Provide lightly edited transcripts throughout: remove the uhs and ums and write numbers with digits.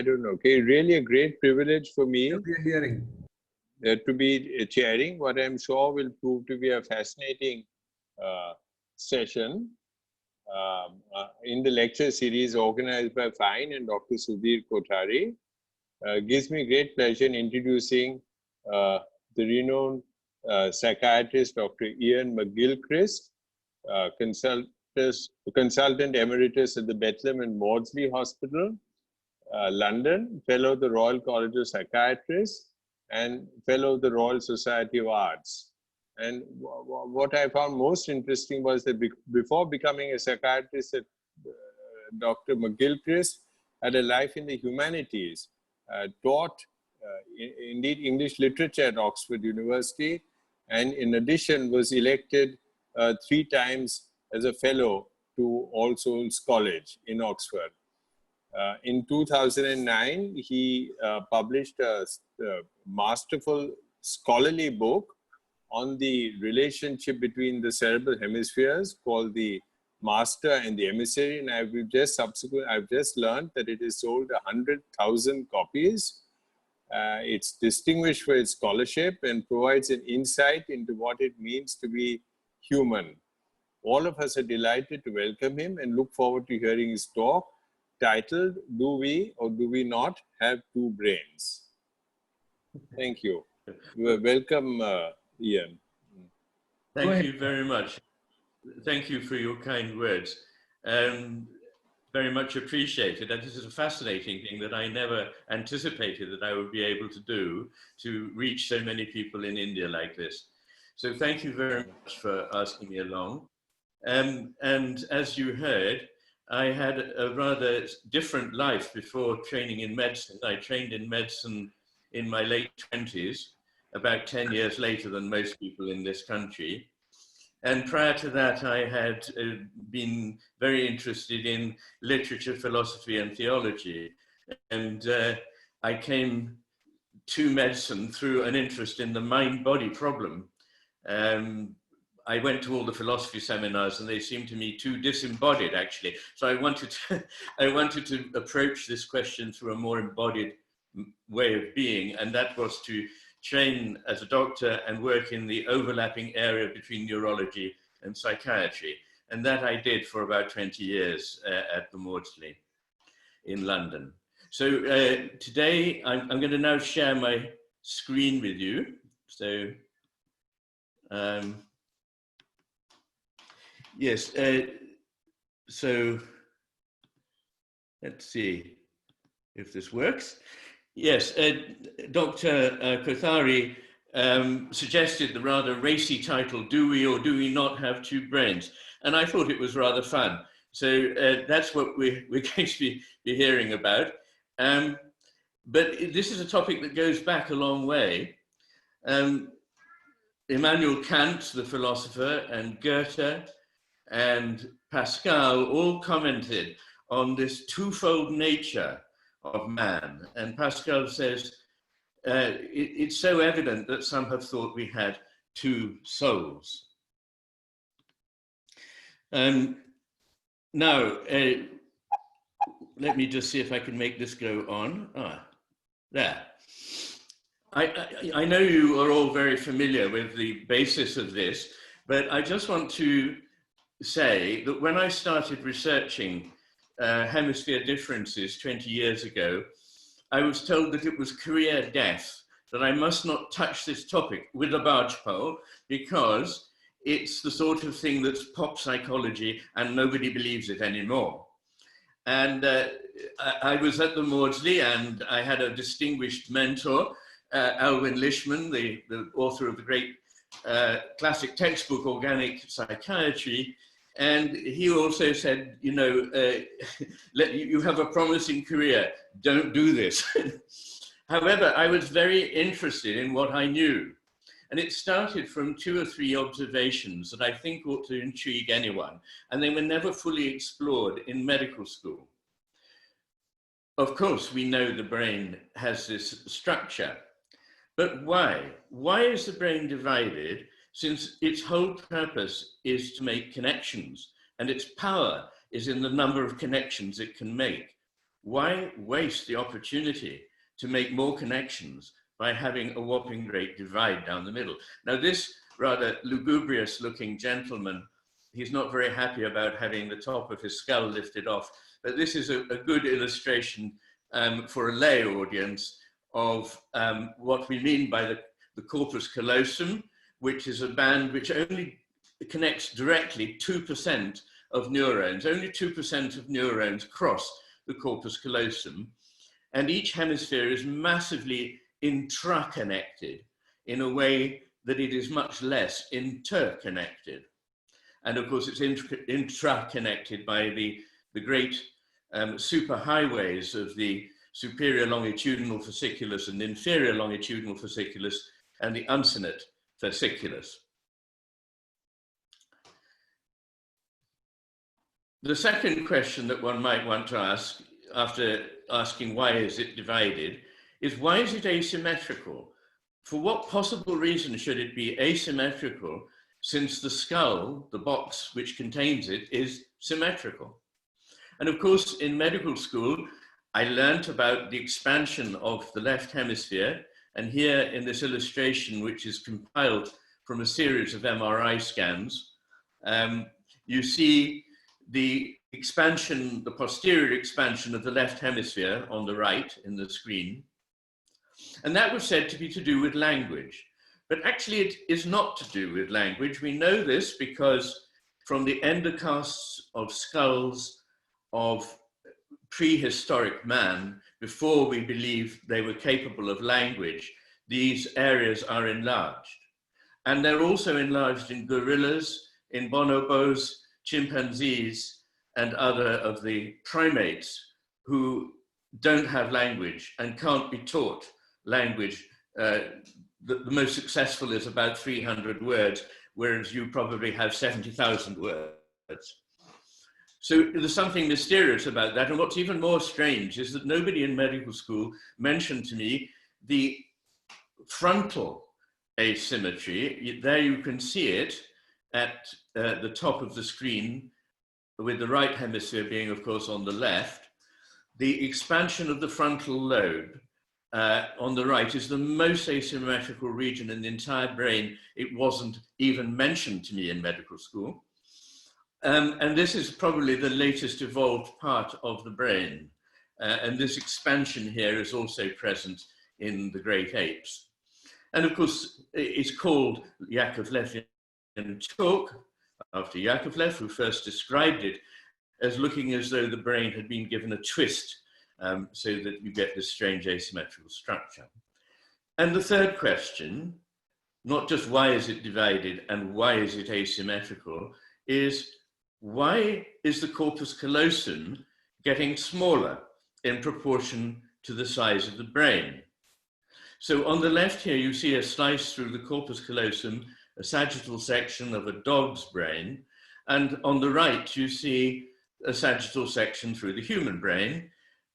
don't know. Okay, really a great privilege for me We are hearing. To be chairing what I'm sure will prove to be a fascinating session in the lecture series organized by Fine and Dr. Sudhir Kothari. Gives me great pleasure in introducing the renowned psychiatrist Dr. Iain Mcgilchrist, consultant emeritus at the Bethlehem and Maudsley Hospital, London, fellow of the Royal College of Psychiatrists, and fellow of the Royal Society of Arts. And what I found most interesting was that before becoming a psychiatrist, Dr. Mcgilchrist had a life in the humanities, taught indeed English literature at Oxford University, and in addition was elected 3 times as a fellow to All Souls College in Oxford. In 2009, he published a masterful scholarly book on the relationship between the cerebral hemispheres called The Master and the Emissary, and I've just learned that it is sold 100,000 copies. It's distinguished for its scholarship and provides an insight into what it means to be human. All of us are delighted to welcome him and look forward to hearing his talk titled, Do We or Do We Not Have Two Brains? Thank you. Welcome, Iain. Thank you very much. Thank you for your kind words. Very much appreciated. And this is a fascinating thing that I never anticipated that I would be able to do, to reach so many people in India like this. So thank you very much for asking me along. And as you heard, I had a rather different life before training in medicine. I trained in medicine in my late 20s, about 10 years later than most people in this country. And prior to that, I had been very interested in literature, philosophy, and theology. And I came to medicine through an interest in the mind-body problem. I went to all the philosophy seminars and they seemed to me too disembodied, actually. So I wanted to approach this question through a more embodied way of being, and that was to train as a doctor and work in the overlapping area between neurology and psychiatry. And that I did for about 20 years at the Maudsley in London. So today I'm going to now share my screen with you. So yes, so let's see if this works. Yes, Dr. Kothari suggested the rather racy title, Do We or Do We Not Have Two Brains? And I thought it was rather fun. So that's what we're going to be hearing about. But this is a topic that goes back a long way. Immanuel Kant, the philosopher, and Goethe and Pascal all commented on this twofold nature of man. And Pascal says, it's so evident that some have thought we had two souls. Now, let me just see if I can make this go on. There. I know you are all very familiar with the basis of this, but I just want to say that when I started researching hemisphere differences 20 years ago, I was told that it was career death, that I must not touch this topic with a barge pole because it's the sort of thing that's pop psychology and nobody believes it anymore. And I was at the Maudsley and I had a distinguished mentor, Alwyn Lishman, the author of the great classic textbook, Organic Psychiatry. And he also said, you know, you have a promising career, don't do this. However, I was very interested in what I knew. And it started from 2 or 3 observations that I think ought to intrigue anyone. And they were never fully explored in medical school. Of course, we know the brain has this structure. But why? Why is the brain divided, since its whole purpose is to make connections and its power is in the number of connections it can make? why waste the opportunity to make more connections by having a whopping great divide down the middle? Now, this rather lugubrious looking gentleman, he's not very happy about having the top of his skull lifted off, but this is a good illustration for a lay audience of what we mean by the corpus callosum, which is a band which only connects directly 2% of neurons. Only 2% of neurons cross the corpus callosum, and each hemisphere is massively intraconnected in a way that it is much less interconnected. And of course, it's intraconnected by the great superhighways of the superior longitudinal fasciculus and inferior longitudinal fasciculus and the uncinate fasciculus. The second question that one might want to ask, after asking why is it divided, is why is it asymmetrical? For what possible reason should it be asymmetrical, since the skull, the box which contains it, is symmetrical? And of course, in medical school, I learnt about the expansion of the left hemisphere. And here in this illustration, which is compiled from a series of MRI scans, you see the expansion, the posterior expansion of the left hemisphere on the right in the screen. And that was said to be to do with language. But actually it is not to do with language. We know this because from the endocasts of skulls of prehistoric man, before we believe they were capable of language, these areas are enlarged. And they're also enlarged in gorillas, in bonobos, chimpanzees, and other of the primates who don't have language and can't be taught language. The most successful is about 300 words, whereas you probably have 70,000 words. So there's something mysterious about that. And what's even more strange is that nobody in medical school mentioned to me the frontal asymmetry. There you can see it at the top of the screen, with the right hemisphere being, of course, on the left. The expansion of the frontal lobe on the right is the most asymmetrical region in the entire brain. It wasn't even mentioned to me in medical school. And this is probably the latest evolved part of the brain. And this expansion here is also present in the great apes. And of course, it's called Yakovlevian talk, after Yakovlev, who first described it as looking as though the brain had been given a twist, so that you get this strange asymmetrical structure. And the third question, not just why is it divided and why is it asymmetrical, is why is the corpus callosum getting smaller in proportion to the size of the brain? So on the left here, you see a slice through the corpus callosum, a sagittal section of a dog's brain. And on the right, you see a sagittal section through the human brain.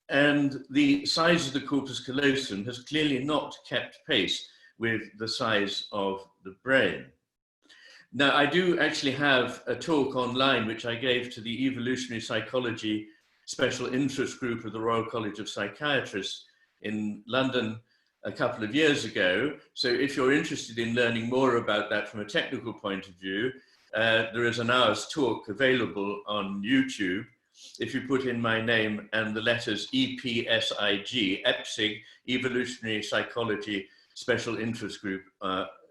And the size of the corpus callosum has clearly not kept pace with the size of the brain. Now, I do actually have a talk online, which I gave to the evolutionary psychology special interest group of the Royal College of Psychiatrists in London a couple of years ago. So if you're interested in learning more about that from a technical point of view, there is an hour's talk available on YouTube. If you put in my name and the letters EPSIG, EPSIG, Evolutionary Psychology Special Interest Group,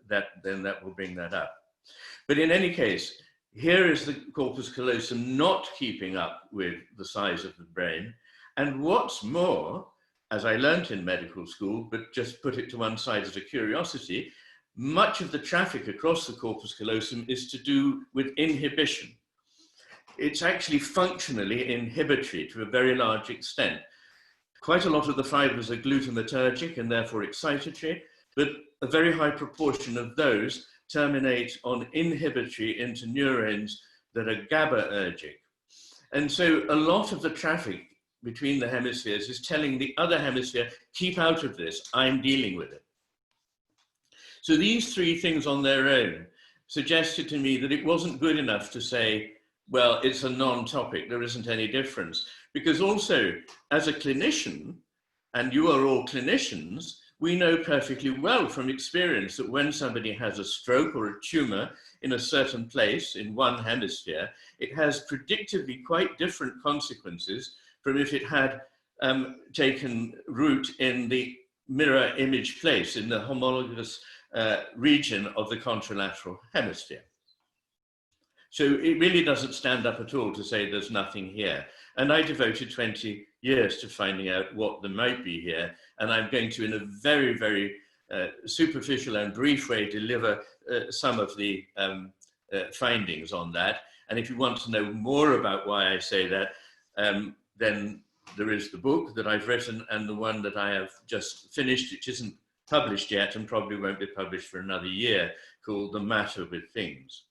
then that will bring that up. But in any case, here is the corpus callosum not keeping up with the size of the brain. And what's more, as I learnt in medical school, but just put it to one side as a curiosity, much of the traffic across the corpus callosum is to do with inhibition. It's actually functionally inhibitory to a very large extent. Quite a lot of the fibers are glutamatergic and therefore excitatory, but a very high proportion of those terminate on inhibitory interneurons that are GABAergic. And so a lot of the traffic between the hemispheres is telling the other hemisphere, keep out of this, I'm dealing with it. So these three things on their own suggested to me that it wasn't good enough to say, well, it's a non-topic, there isn't any difference. Because also, as a clinician, and you are all clinicians, we know perfectly well from experience that when somebody has a stroke or a tumor in a certain place in one hemisphere, it has predictably quite different consequences from if it had taken root in the mirror image place, in the homologous region of the contralateral hemisphere. So it really doesn't stand up at all to say there's nothing here. And I devoted 20 years to finding out what there might be here. And I'm going to, in a very, very superficial and brief way, deliver some of the findings on that. And if you want to know more about why I say that, then there is the book that I've written and the one that I have just finished, which isn't published yet and probably won't be published for another year, called The Matter with Things.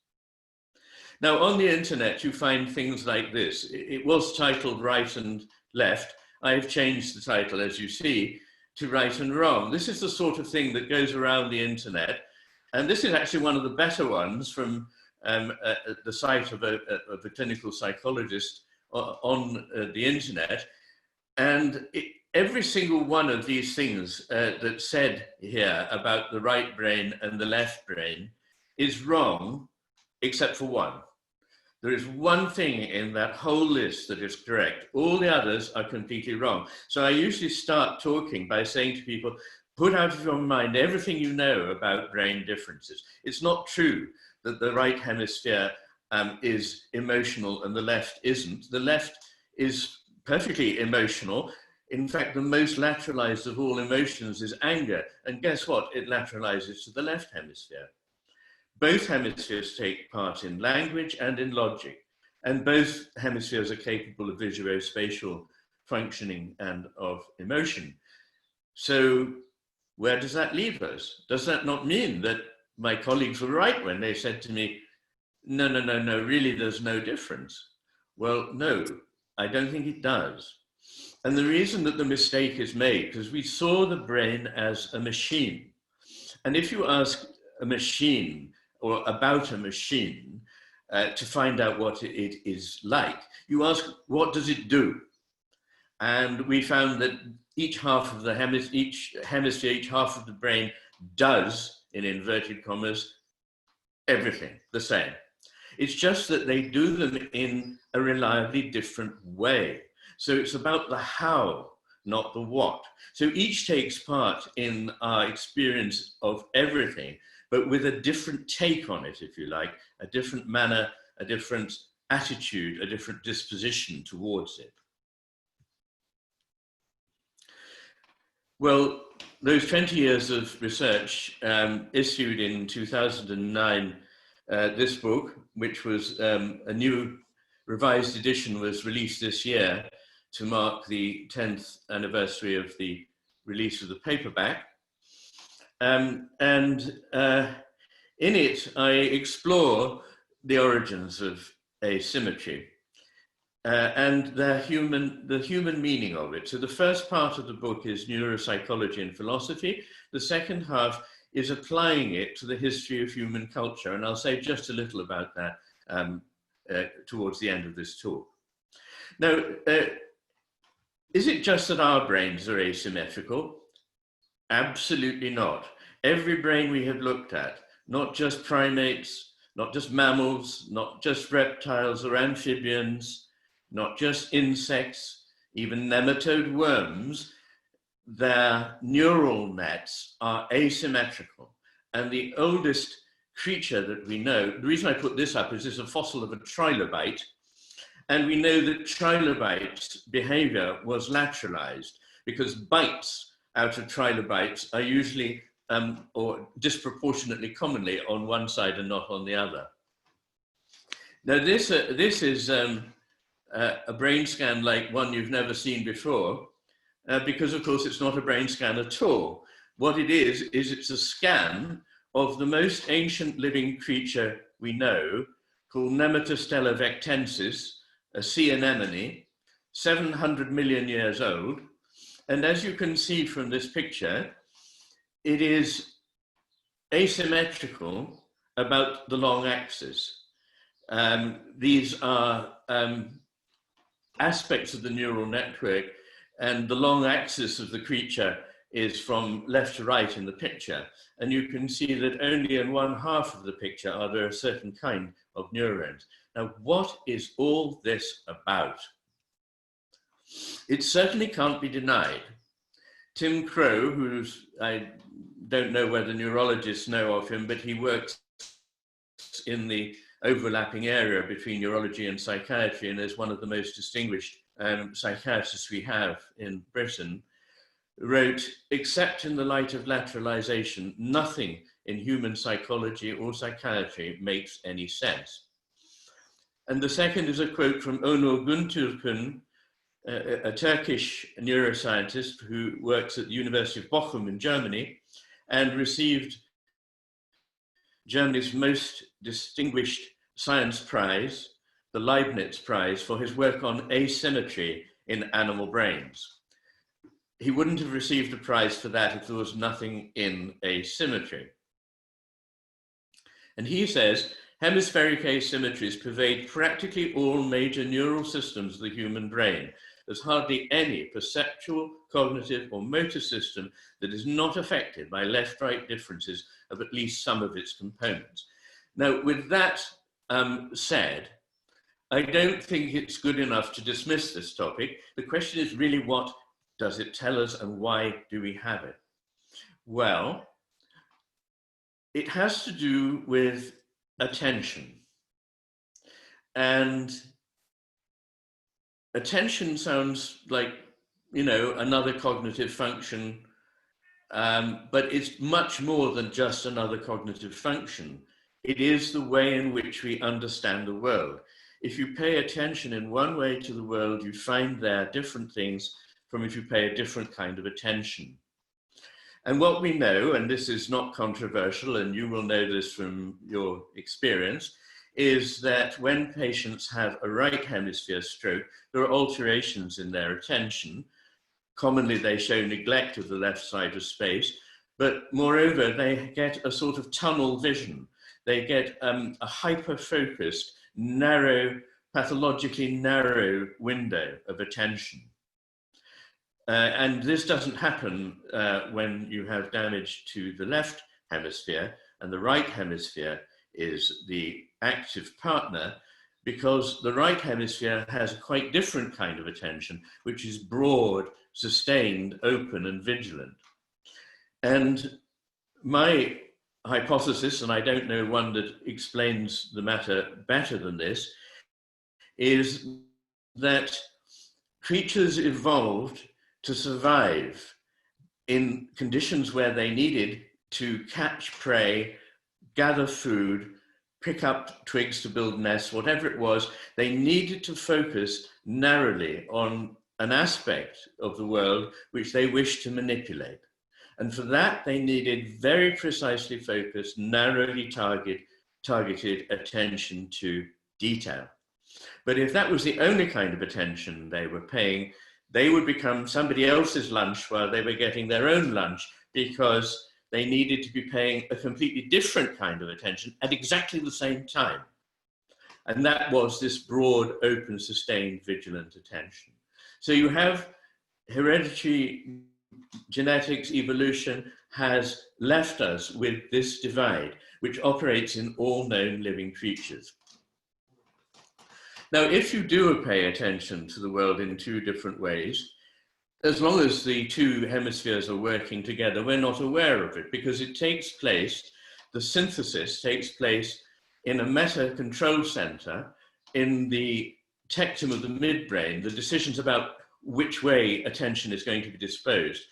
Now, on the internet, you find things like this. It was titled Right and Left. I've changed the title, as you see, to Right and Wrong. This is the sort of thing that goes around the internet. And this is actually one of the better ones from the site of a clinical psychologist on the internet. And every single one of these things that's said here about the right brain and the left brain is wrong, except for one. There is one thing in that whole list that is correct. All the others are completely wrong. So I usually start talking by saying to people, put out of your mind everything you know about brain differences. It's not true that the right hemisphere is emotional and the left isn't. The left is perfectly emotional. In fact, the most lateralized of all emotions is anger. And guess what? It lateralizes to the left hemisphere. Both hemispheres take part in language and in logic, and both hemispheres are capable of visuospatial functioning and of emotion. So where does that leave us? Does that not mean that my colleagues were right when they said to me, no, really there's no difference? Well, no, I don't think it does. And the reason that the mistake is made, because we saw the brain as a machine. And if you ask a machine, or about a machine, to find out what it is like, you ask, what does it do? And we found that each half of the hemisphere, each half of the brain does, in inverted commas, everything the same. It's just that they do them in a reliably different way. So it's about the how, not the what. So each takes part in our experience of everything, but with a different take on it, if you like, a different manner, a different attitude, a different disposition towards it. Well, those 20 years of research issued in 2009, this book, which was a new revised edition, was released this year to mark the 10th anniversary of the release of the paperback. In it, I explore the origins of asymmetry and the human meaning of it. So the first part of the book is neuropsychology and philosophy. The second half is applying it to the history of human culture. And I'll say just a little about that towards the end of this talk. Now, is it just that our brains are asymmetrical? Absolutely not. Every brain we have looked at, not just primates, not just mammals, not just reptiles or amphibians, not just insects, even nematode worms, their neural nets are asymmetrical. And the oldest creature that we know, the reason I put this up is there's a fossil of a trilobite, and we know that trilobites' behavior was lateralized because bites out of trilobites are usually or disproportionately commonly on one side and not on the other. Now this is a brain scan like one you've never seen before, because of course it's not a brain scan at all. What it is it's a scan of the most ancient living creature we know, called Nematostella vectensis, a sea anemone, 700 million years old. And as you can see from this picture, it is asymmetrical about the long axis. These are aspects of the neural network, and the long axis of the creature is from left to right in the picture. And you can see that only in one half of the picture are there a certain kind of neurons. Now, what is all this about? It certainly can't be denied. Tim Crow, who's, I don't know whether neurologists know of him, but he works in the overlapping area between neurology and psychiatry, and is one of the most distinguished psychiatrists we have in Britain, wrote, "Except in the light of lateralization, nothing in human psychology or psychiatry makes any sense." And the second is a quote from Onur Güntürkün, a Turkish neuroscientist who works at the University of Bochum in Germany and received Germany's most distinguished science prize, the Leibniz Prize, for his work on asymmetry in animal brains. He wouldn't have received a prize for that if there was nothing in asymmetry. And he says, hemispheric asymmetries pervade practically all major neural systems of the human brain. There's hardly any perceptual, cognitive, or motor system that is not affected by left-right differences of at least some of its components. Now, with that said, I don't think it's good enough to dismiss this topic. The question is really, what does it tell us and why do we have it? Well, it has to do with attention. And attention sounds like, you know, another cognitive function, but it's much more than just another cognitive function. It is the way in which we understand the world. If you pay attention in one way to the world, you find there different things from if you pay a different kind of attention. And what we know, and this is not controversial, and you will know this from your experience, is that when patients have a right hemisphere stroke, there are alterations in their attention. Commonly, they show neglect of the left side of space, but moreover, they get a sort of tunnel vision. They get a hyper-focused, narrow, pathologically narrow window of attention. And this doesn't happen when you have damage to the left hemisphere, and the right hemisphere is the active partner, because the right hemisphere has a quite different kind of attention, which is broad, sustained, open, and vigilant. And my hypothesis, and I don't know one that explains the matter better than this, is that creatures evolved to survive in conditions where they needed to catch prey, gather food, pick up twigs to build nests, whatever it was. They needed to focus narrowly on an aspect of the world which they wished to manipulate. And for that, they needed very precisely focused, narrowly targeted attention to detail. But if that was the only kind of attention they were paying, they would become somebody else's lunch while they were getting their own lunch, because they needed to be paying a completely different kind of attention at exactly the same time. And that was this broad, open, sustained, vigilant attention. So you have hereditary genetics, evolution has left us with this divide, which operates in all known living creatures. Now, if you do pay attention to the world in two different ways, as long as the two hemispheres are working together, we're not aware of it, because it takes place, the synthesis takes place in a meta control center in the tectum of the midbrain. The decisions about which way attention is going to be disposed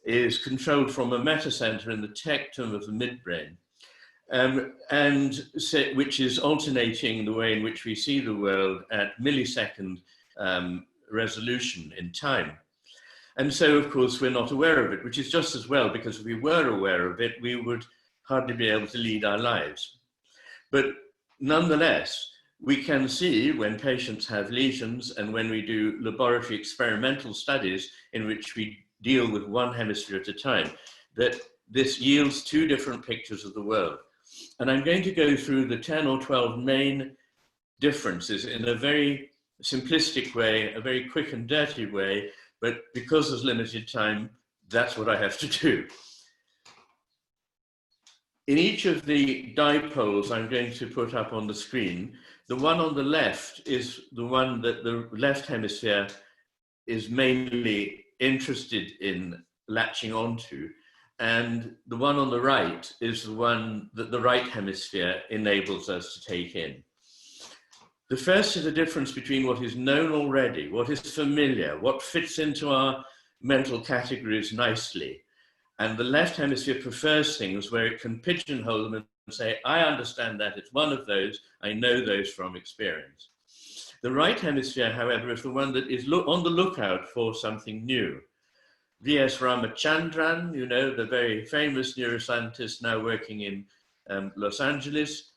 is controlled from a meta center in the tectum of the midbrain. Which is alternating the way in which we see the world at millisecond resolution in time. And so, of course, we're not aware of it, which is just as well, because if we were aware of it, we would hardly be able to lead our lives. But nonetheless, we can see when patients have lesions and when we do laboratory experimental studies in which we deal with one hemisphere at a time, that this yields two different pictures of the world. And I'm going to go through the 10 or 12 main differences in a very simplistic way, a very quick and dirty way, but because there's limited time, that's what I have to do. In each of the dipoles I'm going to put up on the screen, the one on the left is the one that the left hemisphere is mainly interested in latching onto, and the one on the right is the one that the right hemisphere enables us to take in. The first is the difference between what is known already, what is familiar, what fits into our mental categories nicely. And the left hemisphere prefers things where it can pigeonhole them and say, I understand that, it's one of those, I know those from experience. The right hemisphere, however, is the one that is on the lookout for something new. V.S. Ramachandran, you know, the very famous neuroscientist now working in Los Angeles,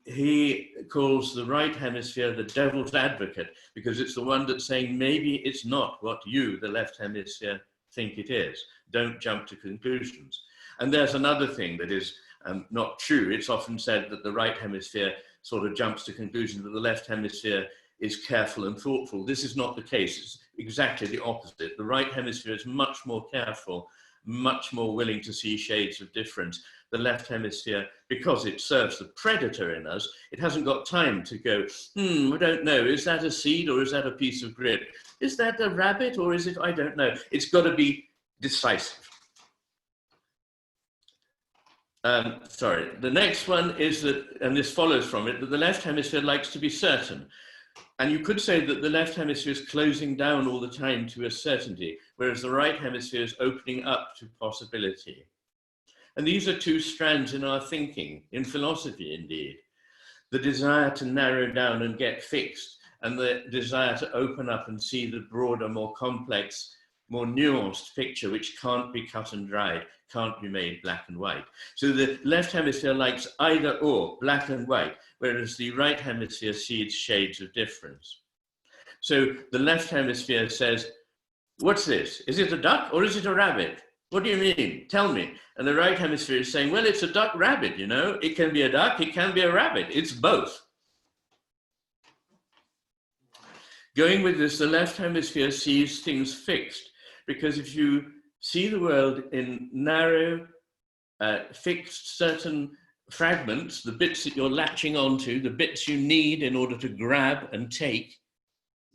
he calls the right hemisphere the devil's advocate, because it's the one that's saying maybe it's not what you, the left hemisphere, think it is. Don't jump to conclusions. And there's another thing that is not true. It's often said that the right hemisphere sort of jumps to conclusions, that the left hemisphere is careful and thoughtful. This is not the case. It's exactly the opposite. The right hemisphere is much more careful, much more willing to see shades of difference. The left hemisphere, because it serves the predator in us, it hasn't got time to go, I don't know, is that a seed or is that a piece of grit? Is that a rabbit or is it, I don't know. It's got to be decisive. Sorry, the next one is that, and this follows from it, that the left hemisphere likes to be certain. And you could say that the left hemisphere is closing down all the time to a certainty, whereas the right hemisphere is opening up to possibility. And these are two strands in our thinking, in philosophy indeed. The desire to narrow down and get fixed, and the desire to open up and see the broader, more complex, more nuanced picture, which can't be cut and dried, can't be made black and white. So the left hemisphere likes either or, black and white, whereas the right hemisphere sees shades of difference. So the left hemisphere says, what's this? Is it a duck or is it a rabbit? What do you mean? Tell me. And the right hemisphere is saying, well, it's a duck rabbit, you know. It can be a duck, it can be a rabbit. It's both. Going with this, the left hemisphere sees things fixed, because if you see the world in narrow, fixed, certain fragments, the bits that you're latching onto, the bits you need in order to grab and take.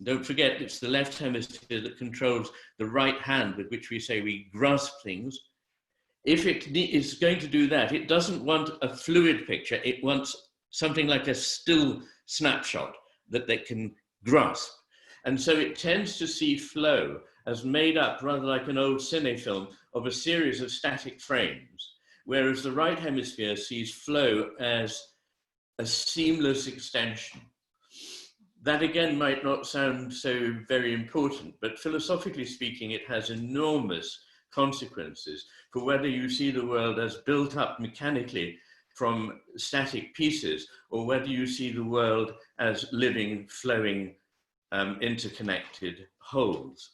Don't forget, it's the left hemisphere that controls the right hand with which we say we grasp things. If it is going to do that, it doesn't want a fluid picture. It wants something like a still snapshot that they can grasp. And so it tends to see flow as made up, rather like an old cinefilm, of a series of static frames, whereas the right hemisphere sees flow as a seamless extension. That again might not sound so very important, but philosophically speaking, it has enormous consequences for whether you see the world as built up mechanically from static pieces, or whether you see the world as living, flowing, interconnected wholes.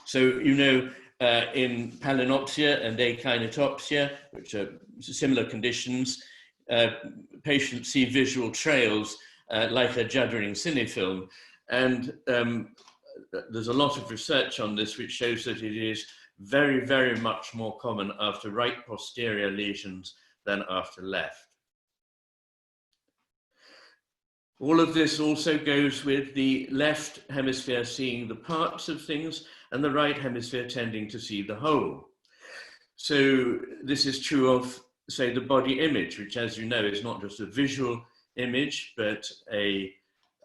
So, you know, in palinopsia and echinotopsia, which are similar conditions, patients see visual trails like a juddering cinefilm. And there's a lot of research on this which shows that it is very, very much more common after right posterior lesions than after left. All of this also goes with the left hemisphere seeing the parts of things and the right hemisphere tending to see the whole. So this is true of, say, the body image, which, as you know, is not just a visual image, but a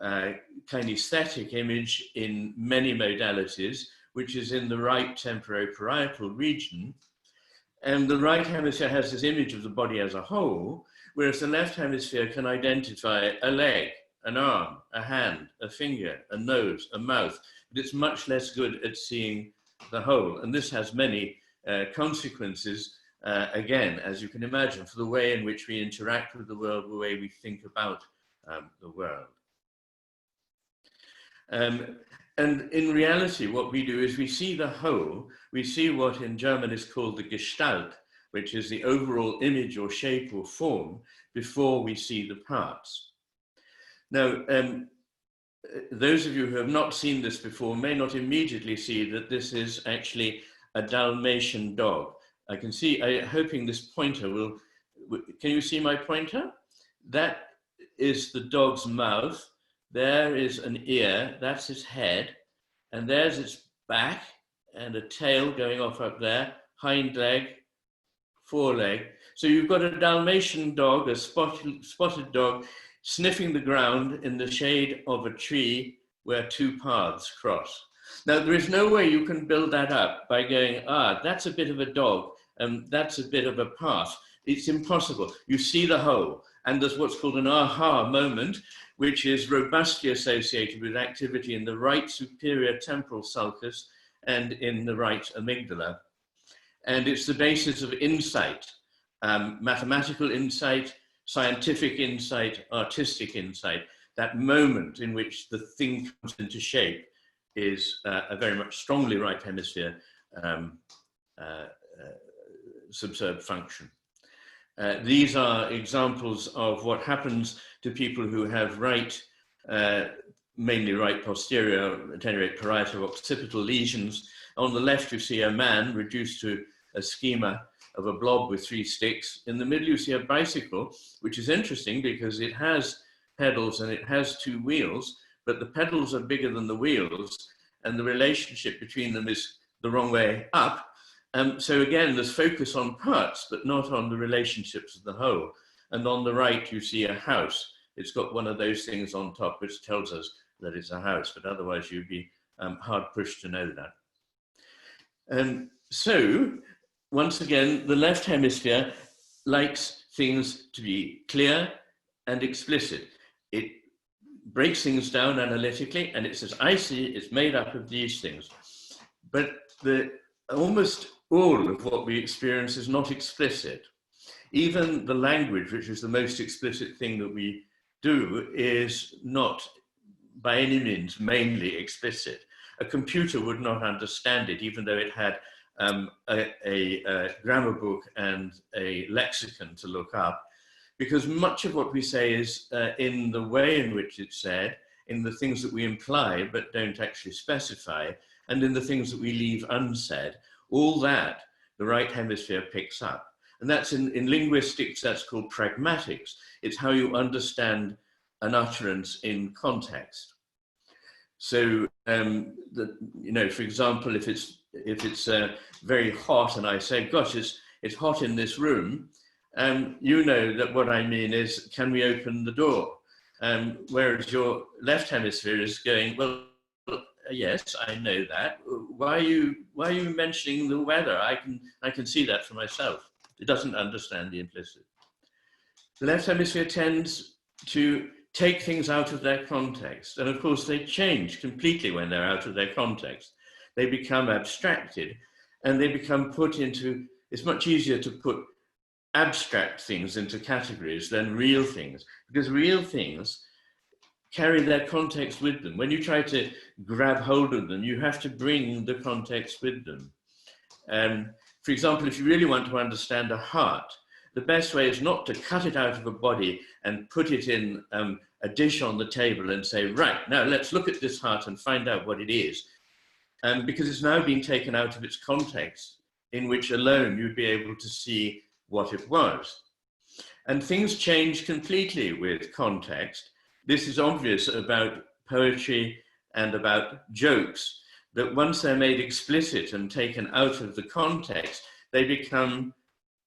kinesthetic image in many modalities, which is in the right temporoparietal region. And the right hemisphere has this image of the body as a whole, whereas the left hemisphere can identify a leg, an arm, a hand, a finger, a nose, a mouth, but it's much less good at seeing the whole. And this has many consequences, again, as you can imagine, for the way in which we interact with the world, the way we think about the world. And in reality, what we do is we see the whole, we see what in German is called the Gestalt, which is the overall image or shape or form, before we see the parts. Now, those of you who have not seen this before may not immediately see that this is actually a Dalmatian dog. I can see, I'm hoping this pointer will, can you see my pointer? That is the dog's mouth. There is an ear, that's its head, and there's its back and a tail going off up there, hind leg, foreleg. So you've got a Dalmatian dog, a spotted dog, sniffing the ground in the shade of a tree where two paths cross. Now, there is no way you can build that up by going, that's a bit of a dog, and that's a bit of a path. It's impossible. You see the whole, and there's what's called an aha moment, which is robustly associated with activity in the right superior temporal sulcus and in the right amygdala. And it's the basis of insight, mathematical insight, scientific insight, artistic insight. That moment in which the thing comes into shape is a very much strongly right hemisphere subserved function. These are examples of what happens to people who have right, mainly right posterior, at any rate parietal occipital lesions. On the left, you see a man reduced to a schema of a blob with 3 sticks. In the middle, you see a bicycle, which is interesting because it has pedals and it has 2 wheels, but the pedals are bigger than the wheels, and the relationship between them is the wrong way up. So again, there's focus on parts, but not on the relationships of the whole. And on the right, you see a house. It's got one of those things on top, which tells us that it's a house, but otherwise you'd be hard pushed to know that. And so, once again, the left hemisphere likes things to be clear and explicit. It breaks things down analytically, and it says, I see it's made up of these things. But almost all of what we experience is not explicit. Even the language, which is the most explicit thing that we do, is not by any means mainly explicit. A computer would not understand it, even though it had a grammar book and a lexicon to look up, because much of what we say is in the way in which it's said, in the things that we imply but don't actually specify, and in the things that we leave unsaid. All that the right hemisphere picks up. And that's in linguistics, that's called pragmatics. It's how you understand an utterance in context. So, for example, if it's very hot and I say, gosh, it's hot in this room, you know that what I mean is, can we open the door? Whereas your left hemisphere is going, well, yes, I know that. Why are you mentioning the weather? I can see that for myself. It doesn't understand the implicit. The left hemisphere tends to take things out of their context. And of course, they change completely when they're out of their context. They become abstracted and they become put into, it's much easier to put abstract things into categories than real things, because real things carry their context with them. When you try to grab hold of them, you have to bring the context with them. For example, if you really want to understand a heart, the best way is not to cut it out of a body and put it in a dish on the table and say, right, now let's look at this heart and find out what it is. Because it's now been taken out of its context, in which alone you'd be able to see what it was. And things change completely with context. This is obvious about poetry and about jokes, that once they're made explicit and taken out of the context, they become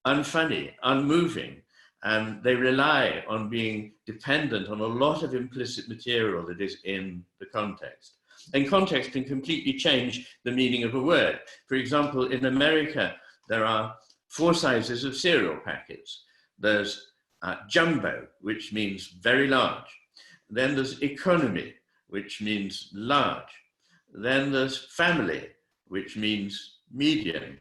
unfunny, unmoving, and they rely on being dependent on a lot of implicit material that is in the context. And context can completely change the meaning of a word. For example, in America, there are 4 sizes of cereal packets. There's jumbo, which means very large. Then there's economy, which means large. Then there's family, which means medium.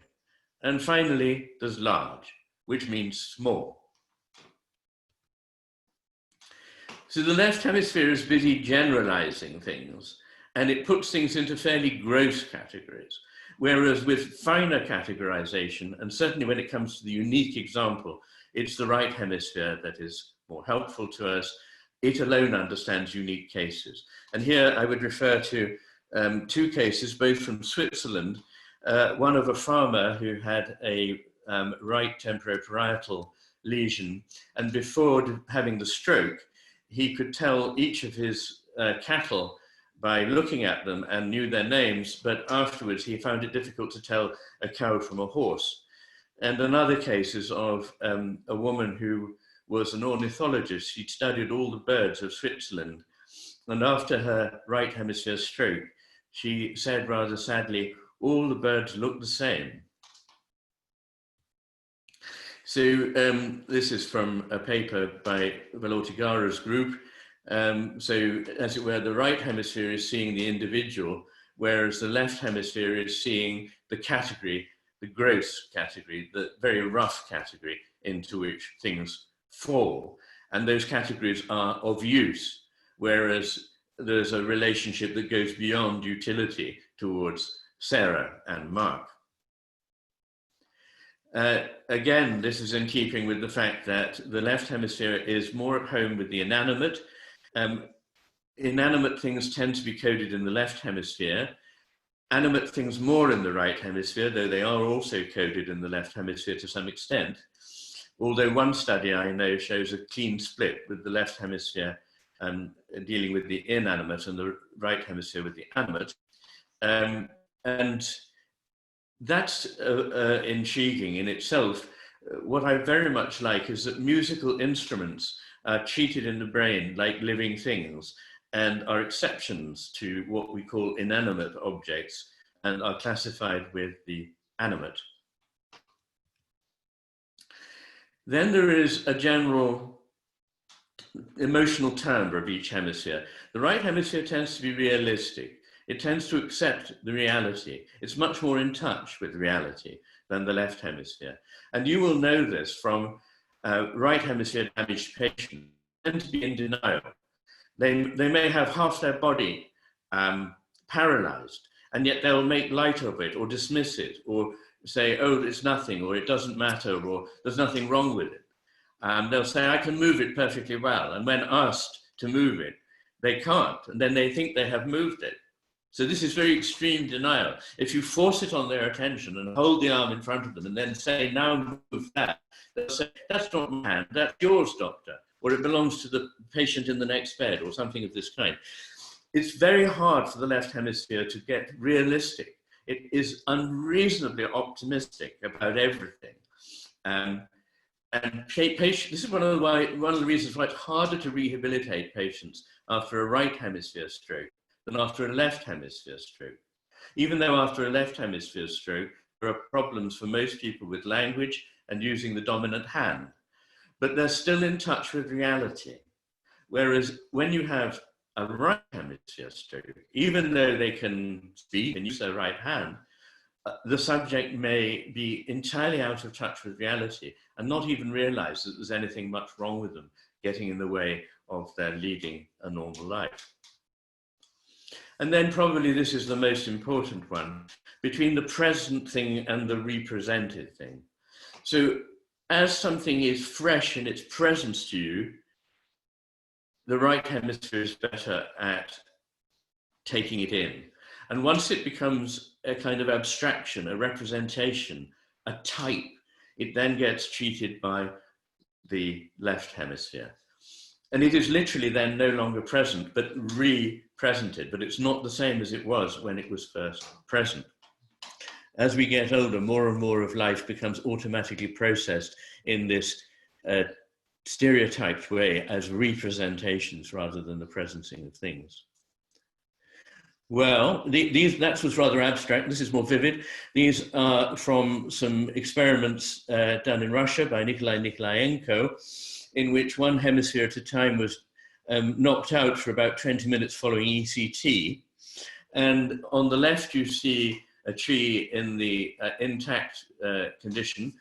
And finally, there's large, which means small. So the left hemisphere is busy generalizing things, and it puts things into fairly gross categories. Whereas with finer categorization, and certainly when it comes to the unique example, it's the right hemisphere that is more helpful to us. it alone understands unique cases. And here I would refer to two cases, both from Switzerland, one of a farmer who had a right temporoparietal lesion, and before having the stroke, he could tell each of his cattle by looking at them and knew their names, but afterwards he found it difficult to tell a cow from a horse. And another case is of a woman who was an ornithologist. She'd studied all the birds of Switzerland, and after her right hemisphere stroke, she said rather sadly, all the birds look the same. So this is from a paper by Velotigara's group. So as it were, the right hemisphere is seeing the individual, whereas the left hemisphere is seeing the category, the gross category, the very rough category into which things fall. And those categories are of use, whereas there's a relationship that goes beyond utility towards Sarah and Mark. Again, this is in keeping with the fact that the left hemisphere is more at home with the inanimate. Inanimate things tend to be coded in the left hemisphere, animate things more in the right hemisphere, though they are also coded in the left hemisphere to some extent. Although one study I know shows a clean split with the left hemisphere dealing with the inanimate and the right hemisphere with the animate. And that's intriguing in itself. What I very much like is that musical instruments are treated in the brain like living things and are exceptions to what we call inanimate objects and are classified with the animate. Then there is a general emotional timbre of each hemisphere. The right hemisphere tends to be realistic. It tends to accept the reality. It's much more in touch with reality than the left hemisphere. And you will know this from right hemisphere damaged patients who tend to be in denial. They may have half their body paralyzed, and yet they'll make light of it or dismiss it or say, oh, it's nothing, or it doesn't matter, or there's nothing wrong with it. They'll say, I can move it perfectly well. And when asked to move it, they can't. And then they think they have moved it. So this is very extreme denial. If you force it on their attention and hold the arm in front of them and then say, now move that, they'll say, that's not my hand, that's yours, doctor, or it belongs to the patient in the next bed, or something of this kind. It's very hard for the left hemisphere to get realistic. It is unreasonably optimistic about everything. And this is one of the reasons why it's harder to rehabilitate patients after a right hemisphere stroke than after a left hemisphere stroke. Even though after a left hemisphere stroke, there are problems for most people with language and using the dominant hand, but they're still in touch with reality. Whereas when you have a right hemisphere stroke, even though they can speak and use their right hand, the subject may be entirely out of touch with reality and not even realize that there's anything much wrong with them getting in the way of their leading a normal life. And then probably this is the most important one, between the present thing and the represented thing. So as something is fresh in its presence to you, the right hemisphere is better at taking it in. And once it becomes a kind of abstraction, a representation, a type, it then gets treated by the left hemisphere. And it is literally then no longer present, but re-presented, but it's not the same as it was when it was first present. As we get older, more and more of life becomes automatically processed in this stereotyped way as representations rather than the presencing of things. Well, that was rather abstract. This is more vivid. These are from some experiments done in Russia by Nikolai Nikolaenko, in which one hemisphere at a time was knocked out for about 20 minutes following ECT. And on the left, you see a tree in the intact condition.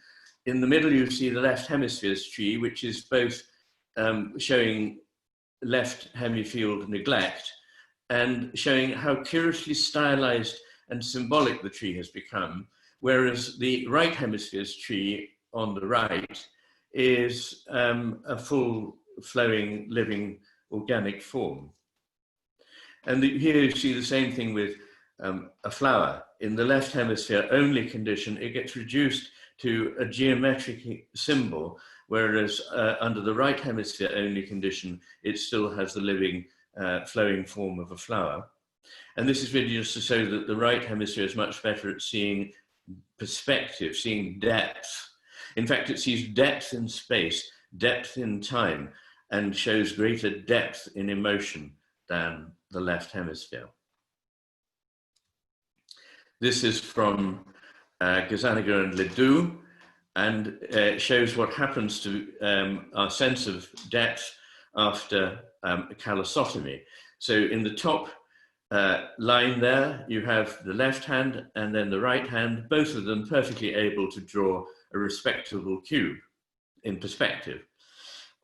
In the middle, you see the left hemisphere's tree, which is both showing left hemifield neglect and showing how curiously stylized and symbolic the tree has become, whereas the right hemisphere's tree on the right is a full, flowing, living organic form. And here you see the same thing with a flower. In the left hemisphere only condition, it gets reduced to a geometric symbol, whereas under the right hemisphere only condition, it still has the living flowing form of a flower. And this is really just to show that the right hemisphere is much better at seeing perspective, seeing depth. In fact, it sees depth in space, depth in time, and shows greater depth in emotion than the left hemisphere. This is from Gazzaniga and Ledoux, and shows what happens to our sense of depth after callosotomy. So in the top line there, you have the left hand and then the right hand, both of them perfectly able to draw a respectable cube in perspective.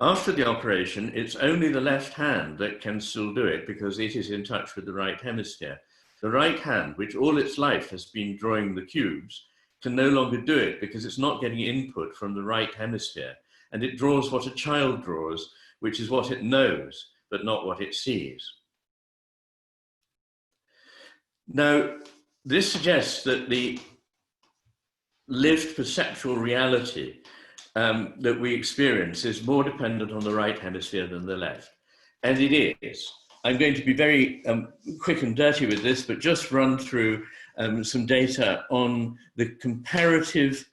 After the operation, it's only the left hand that can still do it because it is in touch with the right hemisphere. The right hand, which all its life has been drawing the cubes, can no longer do it because it's not getting input from the right hemisphere. And it draws what a child draws, which is what it knows, but not what it sees. Now, this suggests that the lived perceptual reality that we experience is more dependent on the right hemisphere than the left. And it is. I'm going to be very quick and dirty with this, but just run through some data on the comparative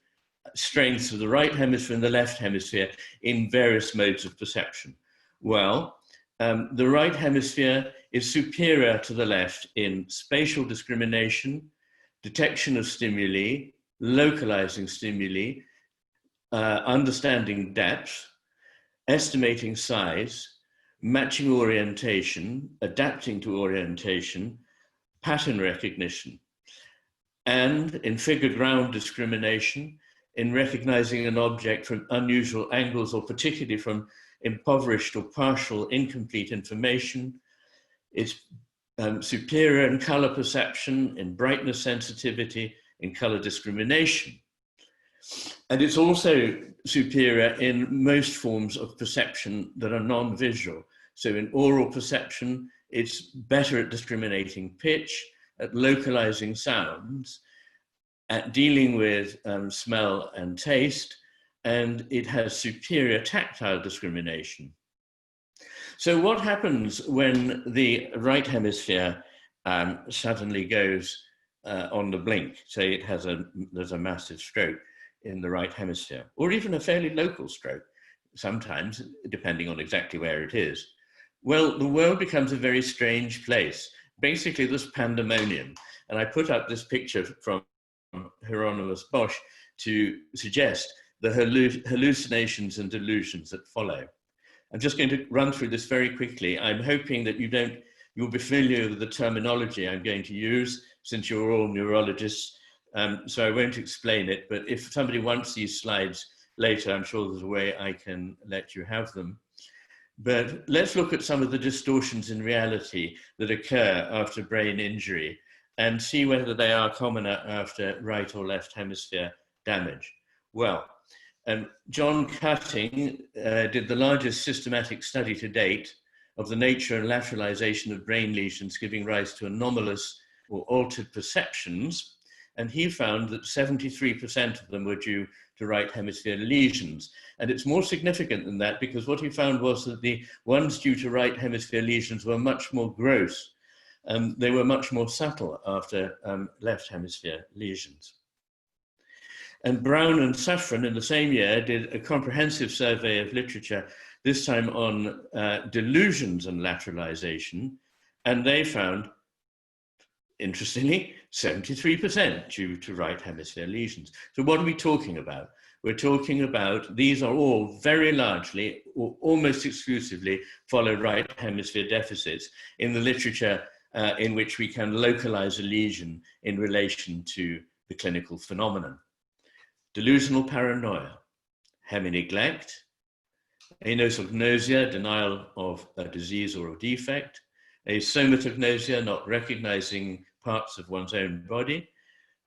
strengths of the right hemisphere and the left hemisphere in various modes of perception. Well, the right hemisphere is superior to the left in spatial discrimination, detection of stimuli, localizing stimuli, understanding depth, estimating size, matching orientation, adapting to orientation, pattern recognition, and in figure ground discrimination, in recognizing an object from unusual angles or particularly from impoverished or partial incomplete information. It's superior in color perception, in brightness sensitivity, in color discrimination. And it's also superior in most forms of perception that are non-visual. So in oral perception, it's better at discriminating pitch, at localizing sounds, at dealing with smell and taste, and it has superior tactile discrimination. So what happens when the right hemisphere suddenly goes on the blink? Say there's a massive stroke in the right hemisphere, or even a fairly local stroke, sometimes, depending on exactly where it is. Well, the world becomes a very strange place. Basically, this pandemonium. And I put up this picture from Hieronymus Bosch to suggest the hallucinations and delusions that follow. I'm just going to run through this very quickly. I'm hoping that you'll be familiar with the terminology I'm going to use, since you're all neurologists. So I won't explain it, but if somebody wants these slides later, I'm sure there's a way I can let you have them. But let's look at some of the distortions in reality that occur after brain injury and see whether they are commoner after right or left hemisphere damage. Well, John Cutting did the largest systematic study to date of the nature and lateralization of brain lesions giving rise to anomalous or altered perceptions. And he found that 73% of them were due to right hemisphere lesions. And it's more significant than that because what he found was that the ones due to right hemisphere lesions were much more gross. They were much more subtle after left hemisphere lesions. And Brown and Safran in the same year did a comprehensive survey of literature, this time on delusions and lateralization. And they found, interestingly, 73% due to right hemisphere lesions. So what are we talking about? We're talking about, these are all very largely or almost exclusively follow right hemisphere deficits in the literature in which we can localize a lesion in relation to the clinical phenomenon. Delusional paranoia, hemi-neglect, anosognosia, denial of a disease or a defect, asomatognosia, not recognizing parts of one's own body,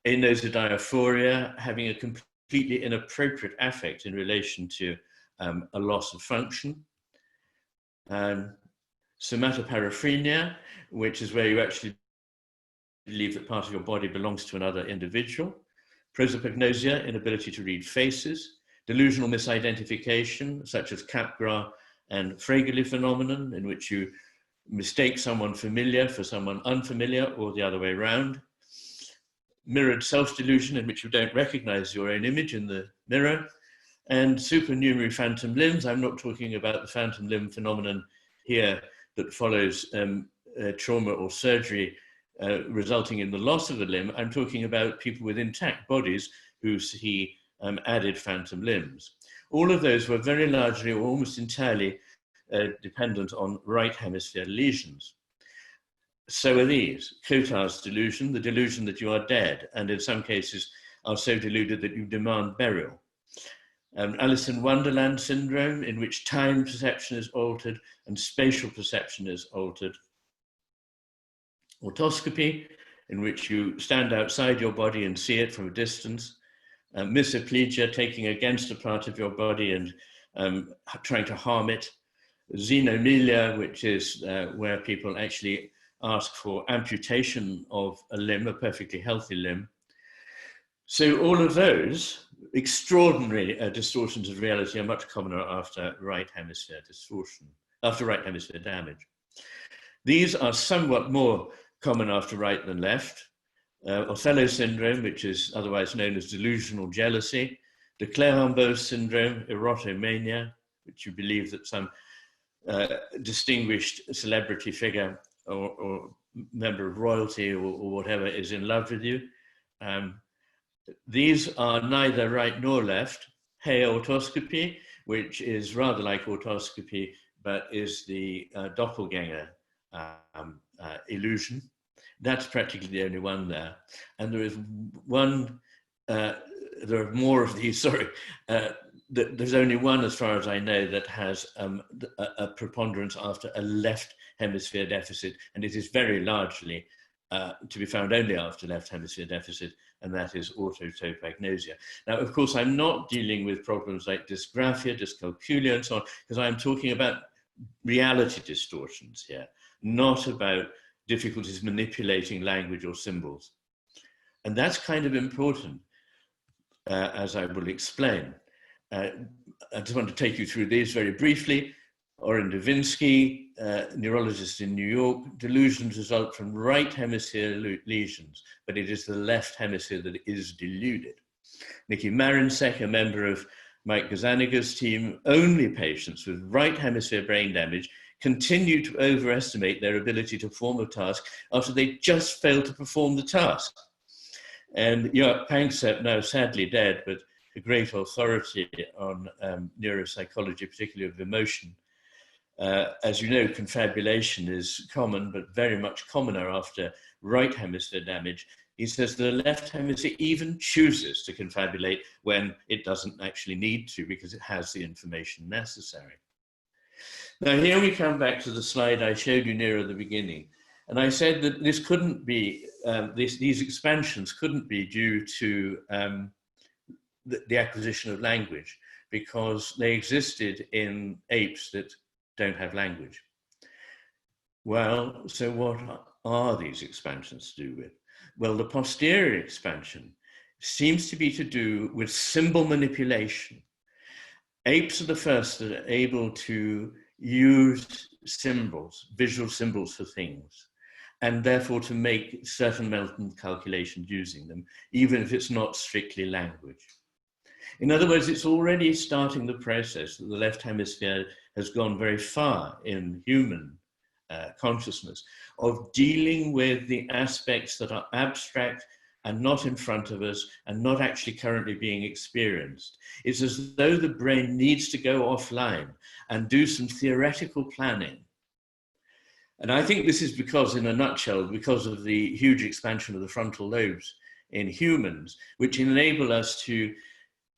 anosodiaphoria, having a completely inappropriate affect in relation to a loss of function, somatoparaphrenia, which is where you actually believe that part of your body belongs to another individual, prosopagnosia, inability to read faces, delusional misidentification, such as Capgras and Frege phenomenon, in which you mistake someone familiar for someone unfamiliar, or the other way around, mirrored self-delusion, in which you don't recognize your own image in the mirror, and supernumerary phantom limbs. I'm not talking about the phantom limb phenomenon here that follows trauma or surgery resulting in the loss of a limb. I'm talking about people with intact bodies who see added phantom limbs. All of those were very largely or almost entirely dependent on right hemisphere lesions. So are these. Clotar's delusion, the delusion that you are dead, and in some cases are so deluded that you demand burial. Alice in Wonderland syndrome, in which time perception is altered and spatial perception is altered. Autoscopy, in which you stand outside your body and see it from a distance. Misoplegia, taking against a part of your body and trying to harm it. Xenomelia, which is where people actually ask for amputation of a limb, a perfectly healthy limb. So all of those extraordinary distortions of reality are much commoner after right hemisphere distortion, after right hemisphere damage. These are somewhat more common after right than left. Othello syndrome, which is otherwise known as delusional jealousy. De Clerambault's syndrome, erotomania, which you believe that some distinguished celebrity figure or member of royalty or whatever is in love with you. These are neither right nor left. Heautoscopy, which is rather like autoscopy, but is the doppelganger illusion. That's practically the only one there. And there is one, there are more of these, sorry. There's only one, as far as I know, that has a preponderance after a left hemisphere deficit, and it is very largely to be found only after left hemisphere deficit, and that is autotopagnosia. Now, of course, I'm not dealing with problems like dysgraphia, dyscalculia, and so on, because I'm talking about reality distortions here, not about difficulties manipulating language or symbols. And that's kind of important, as I will explain. I just want to take you through these very briefly. Oren Devinsky, neurologist in New York, delusions result from right hemisphere lesions, but it is the left hemisphere that is deluded. Nikki Marinsek, a member of Mike Gazzaniga's team, only patients with right hemisphere brain damage continue to overestimate their ability to perform a task after they just failed to perform the task. And Jörg Panksepp, now sadly dead, but a great authority on neuropsychology, particularly of emotion. As you know, confabulation is common, but very much commoner after right hemisphere damage. He says the left hemisphere even chooses to confabulate when it doesn't actually need to, because it has the information necessary. Now, here we come back to the slide I showed you near at the beginning. And I said that this couldn't be, these expansions couldn't be due to the acquisition of language, because they existed in apes that don't have language. Well, so what are these expansions to do with? Well, the posterior expansion seems to be to do with symbol manipulation. Apes are the first that are able to use symbols, visual symbols for things, and therefore to make certain mental calculations using them, even if it's not strictly language. In other words, it's already starting the process that the left hemisphere has gone very far in human consciousness of dealing with the aspects that are abstract and not in front of us and not actually currently being experienced. It's as though the brain needs to go offline and do some theoretical planning. And I think this is because, in a nutshell, because of the huge expansion of the frontal lobes in humans, which enable us to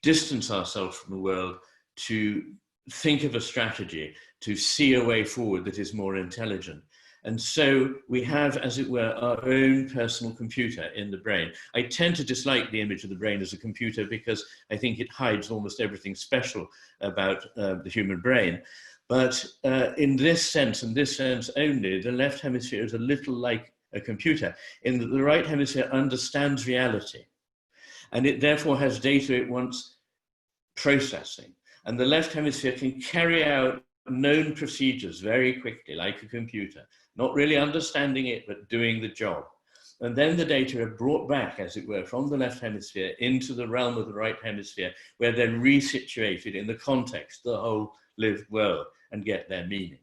distance ourselves from the world, to think of a strategy, to see a way forward that is more intelligent. And so we have, as it were, our own personal computer in the brain. I tend to dislike the image of the brain as a computer because I think it hides almost everything special about the human brain. But in this sense, and this sense only, the left hemisphere is a little like a computer in that the right hemisphere understands reality. And it therefore has data it wants processing. And the left hemisphere can carry out known procedures very quickly, like a computer, not really understanding it, but doing the job. And then the data are brought back, as it were, from the left hemisphere into the realm of the right hemisphere, where they're resituated in the context, the whole lived world, and get their meaning.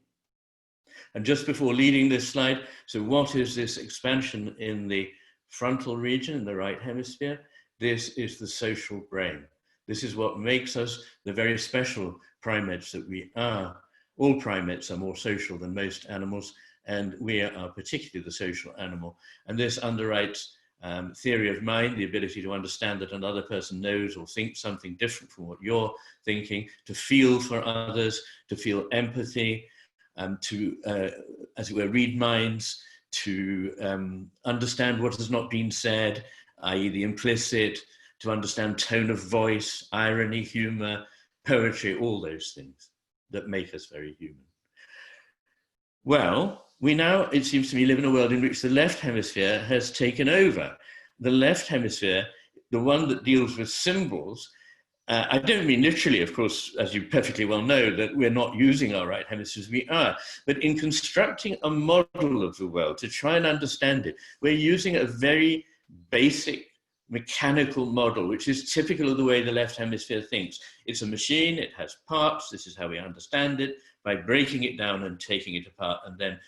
And just before leading this slide, so what is this expansion in the frontal region, in the right hemisphere? This is the social brain. This is what makes us the very special primates that we are. All primates are more social than most animals, and we are particularly the social animal. And this underwrites theory of mind, the ability to understand that another person knows or thinks something different from what you're thinking, to feel for others, to feel empathy, to, as it were, read minds, to understand what has not been said, i.e. the implicit, to understand tone of voice, irony, humor, poetry, all those things that make us very human. Well, we now, it seems to me, live in a world in which the left hemisphere has taken over. The left hemisphere, the one that deals with symbols, I don't mean literally, of course, as you perfectly well know, that we're not using our right hemispheres, we are. But in constructing a model of the world to try and understand it, we're using a very basic mechanical model, which is typical of the way the left hemisphere thinks. It's a machine, it has parts, this is how we understand it, by breaking it down and taking it apart and then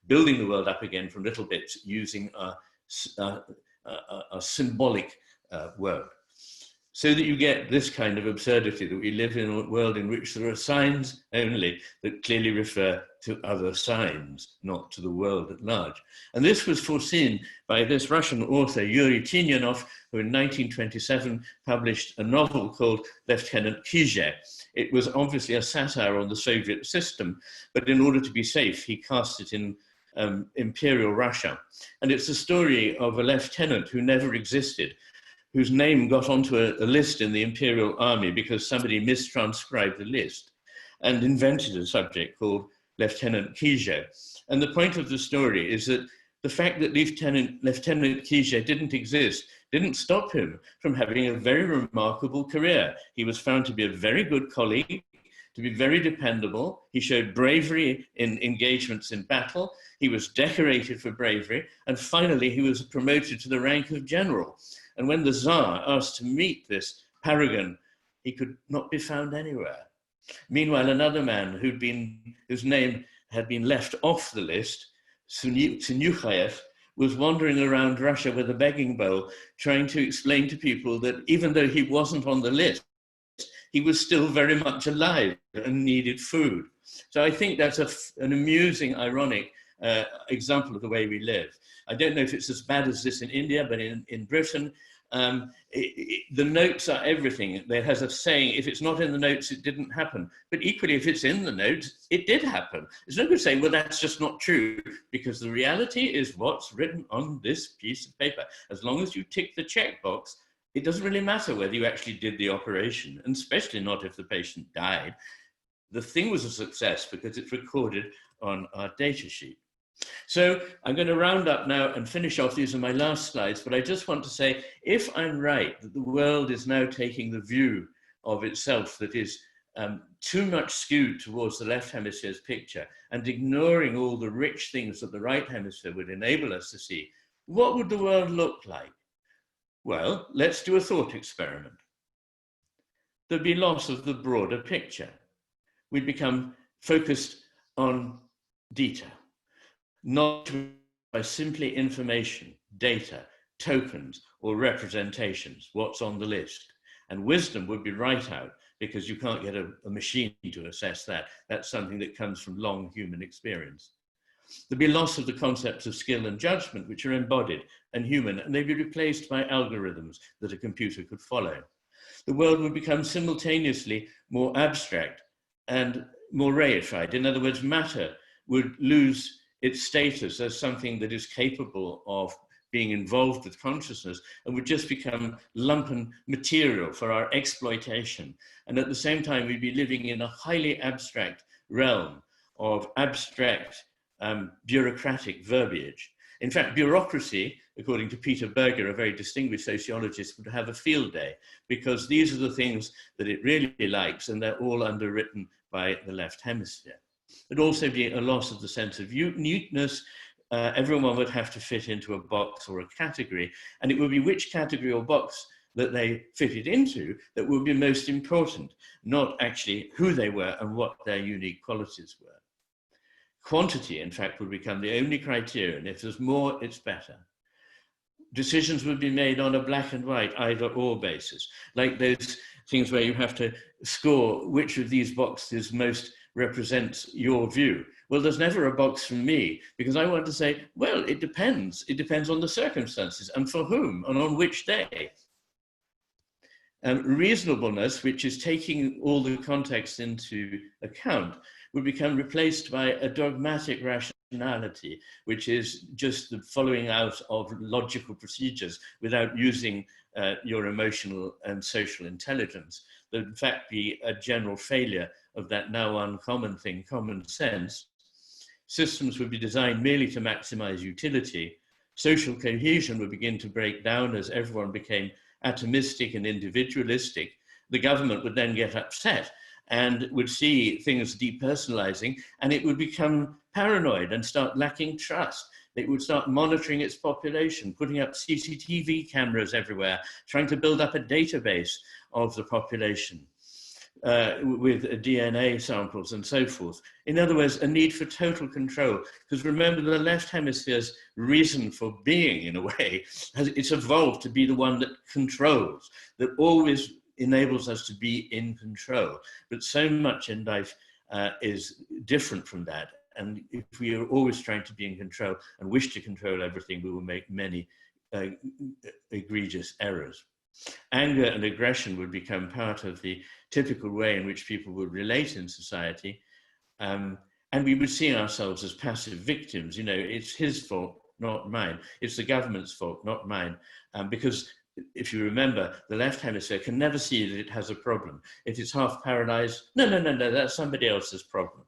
building the world up again from little bits using a symbolic word. So that you get this kind of absurdity, that we live in a world in which there are signs only that clearly refer to other signs, not to the world at large. And this was foreseen by this Russian author, Yuri Tinyanov, who in 1927 published a novel called Lieutenant Kijé. It was obviously a satire on the Soviet system, but in order to be safe, he cast it in Imperial Russia. And it's the story of a lieutenant who never existed, whose name got onto a list in the Imperial Army because somebody mistranscribed the list and invented a subject called Lieutenant Kijé. And the point of the story is that the fact that Lieutenant Kijé didn't exist didn't stop him from having a very remarkable career. He was found to be a very good colleague, to be very dependable. He showed bravery in engagements in battle. He was decorated for bravery. And finally, he was promoted to the rank of general. And when the Tsar asked to meet this paragon, he could not be found anywhere. Meanwhile, another man whose name had been left off the list, Synuchayev, was wandering around Russia with a begging bowl, trying to explain to people that even though he wasn't on the list, he was still very much alive and needed food. So I think that's an amusing, ironic example of the way we live. I don't know if it's as bad as this in India, but in Britain, the notes are everything. There has a saying, if it's not in the notes, it didn't happen. But equally, if it's in the notes, it did happen. It's no good saying, well, that's just not true, because the reality is what's written on this piece of paper. As long as you tick the checkbox, it doesn't really matter whether you actually did the operation, and especially not if the patient died. The thing was a success because it's recorded on our data sheet. So I'm going to round up now and finish off. These are my last slides, but I just want to say, if I'm right, that the world is now taking the view of itself that is too much skewed towards the left hemisphere's picture and ignoring all the rich things that the right hemisphere would enable us to see, what would the world look like? Well, let's do a thought experiment. There'd be loss of the broader picture. We'd become focused on detail, not by simply information, data, tokens, or representations, what's on the list. And wisdom would be right out because you can't get a machine to assess that. That's something that comes from long human experience. There'd be loss of the concepts of skill and judgment, which are embodied and human, and they'd be replaced by algorithms that a computer could follow. The world would become simultaneously more abstract and more reified. In other words, matter would lose its status as something that is capable of being involved with consciousness and would just become lumpen material for our exploitation. And at the same time, we'd be living in a highly abstract realm of abstract bureaucratic verbiage. In fact, bureaucracy, according to Peter Berger, a very distinguished sociologist, would have a field day, because these are the things that it really likes, and they're all underwritten by the left hemisphere. There'd also be a loss of the sense of neatness. Everyone would have to fit into a box or a category, and it would be which category or box that they fitted into that would be most important, not actually who they were and what their unique qualities were. Quantity, in fact, would become the only criterion. If there's more, it's better. Decisions would be made on a black and white, either or basis, like those things where you have to score which of these boxes most represents your view. Well, there's never a box for me, because I want to say, well, it depends. It depends on the circumstances and for whom and on which day. Reasonableness, which is taking all the context into account, would become replaced by a dogmatic rationality, which is just the following out of logical procedures without using your emotional and social intelligence. There would in fact be a general failure of that now uncommon thing, common sense. Systems would be designed merely to maximize utility. Social cohesion would begin to break down as everyone became atomistic and individualistic. The government would then get upset and would see things depersonalizing, and it would become paranoid and start lacking trust. It would start monitoring its population, putting up CCTV cameras everywhere, trying to build up a database of the population with DNA samples and so forth. In other words, a need for total control. Because remember, the left hemisphere's reason for being, in a way, it's evolved to be the one that controls, that always enables us to be in control. But so much in life is different from that. And if we are always trying to be in control and wish to control everything, we will make many egregious errors. Anger and aggression would become part of the typical way in which people would relate in society. And we would see ourselves as passive victims. You know, it's his fault, not mine. It's the government's fault, not mine. Because if you remember, the left hemisphere can never see that it has a problem. If it's half paralyzed, no, that's somebody else's problem.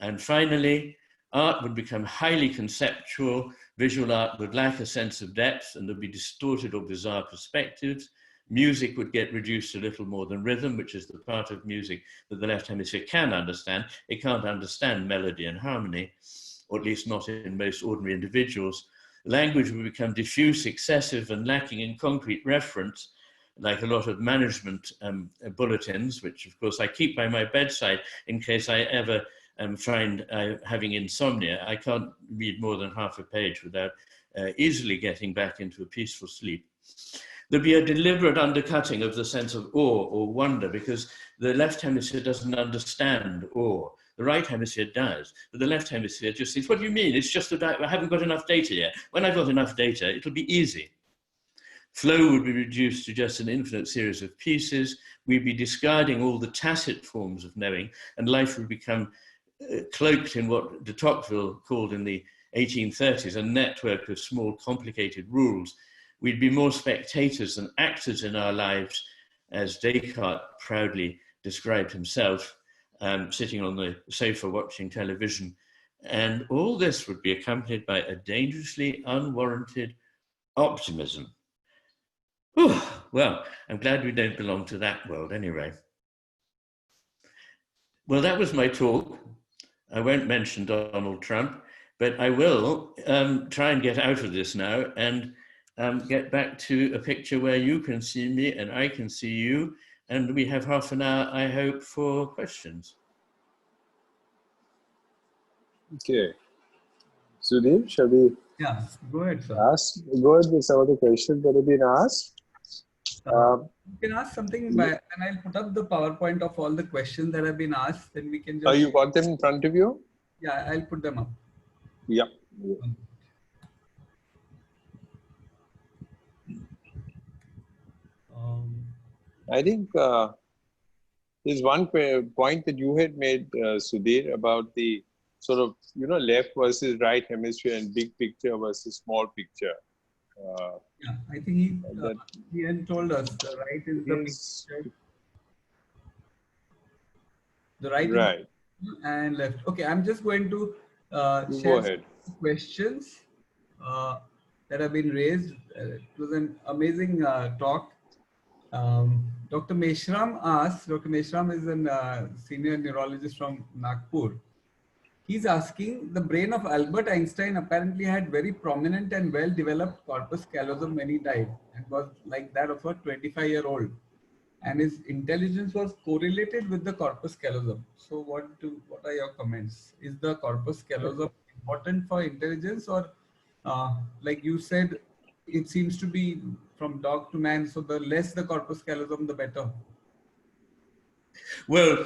And finally, art would become highly conceptual. Visual art would lack a sense of depth, and there'd be distorted or bizarre perspectives. Music would get reduced to little more than rhythm, which is the part of music that the left hemisphere can understand. It can't understand melody and harmony, or at least not in most ordinary individuals. Language would become diffuse, excessive, and lacking in concrete reference, like a lot of management bulletins, which of course I keep by my bedside in case I ever find having insomnia. I can't read more than half a page without easily getting back into a peaceful sleep. There'd be a deliberate undercutting of the sense of awe or wonder, because the left hemisphere doesn't understand awe. The right hemisphere does, but the left hemisphere just thinks, what do you mean? It's just that I haven't got enough data yet. When I've got enough data, it'll be easy. Flow would be reduced to just an infinite series of pieces. We'd be discarding all the tacit forms of knowing, and life would become cloaked in what de Tocqueville called in the 1830s a network of small, complicated rules. We'd be more spectators than actors in our lives, as Descartes proudly described himself, sitting on the sofa watching television. And all this would be accompanied by a dangerously unwarranted optimism. Whew, well, I'm glad we don't belong to that world anyway. Well, that was my talk. I won't mention Donald Trump, but I will try and get out of this now and get back to a picture where you can see me and I can see you. And we have half an hour, I hope, for questions. Okay. Sudhir, shall we? Yeah, go ahead, sir. Go ahead with some of the questions that have been asked. You can ask something, and I'll put up the PowerPoint of all the questions that have been asked. Then we can just. Oh, you got them in front of you? Yeah, I'll put them up. Yeah. I think there's one point that you had made, Sudhir, about the sort of, left versus right hemisphere and big picture versus small picture. Yeah, I think he had told us the right is the picture. The right, right. And left. Okay, I'm just going to Go ahead. some questions that have been raised. It was an amazing talk. Dr. Meshram asks, Dr. Meshram is a senior neurologist from Nagpur. He's asking, the brain of Albert Einstein apparently had very prominent and well-developed corpus callosum when he died, and was like that of a 25-year-old. And his intelligence was correlated with the corpus callosum. So what are your comments? Is the corpus callosum important for intelligence, or like you said, it seems to be from dog to man, so the less the corpus callosum, the better? Well,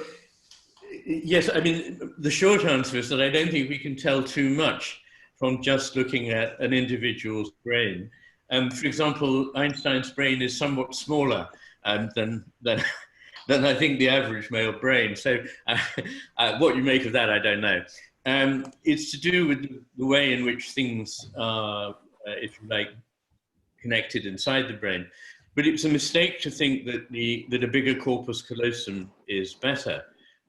yes, I mean, the short answer is that I don't think we can tell too much from just looking at an individual's brain. For example, Einstein's brain is somewhat smaller than I think the average male brain. So what you make of that, I don't know. It's to do with the way in which things are, if you like, connected inside the brain. But it's a mistake to think that that a bigger corpus callosum is better.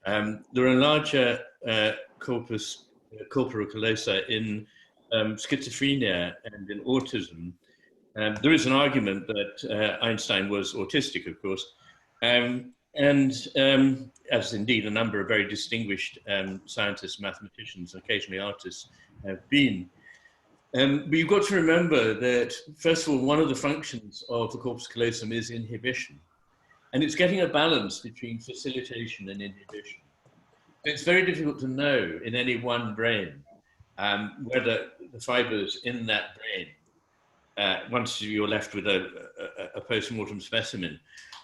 There are larger corpora callosa in schizophrenia and in autism. There is an argument that Einstein was autistic, of course, and as indeed a number of very distinguished scientists, mathematicians, occasionally artists have been. But you've got to remember that, first of all, one of the functions of the corpus callosum is inhibition. And it's getting a balance between facilitation and inhibition. It's very difficult to know in any one brain whether the fibers in that brain, once you're left with a post-mortem specimen,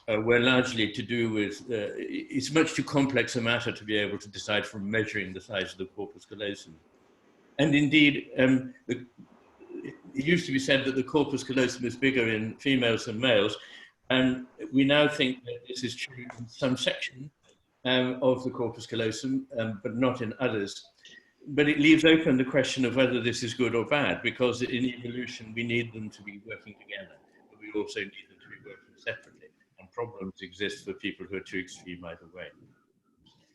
were largely to do with, it's much too complex a matter to be able to decide from measuring the size of the corpus callosum. And indeed, it used to be said that the corpus callosum is bigger in females than males. And we now think that this is true in some section of the corpus callosum, but not in others. But it leaves open the question of whether this is good or bad, because in evolution, we need them to be working together, but we also need them to be working separately. And problems exist for people who are too extreme either way.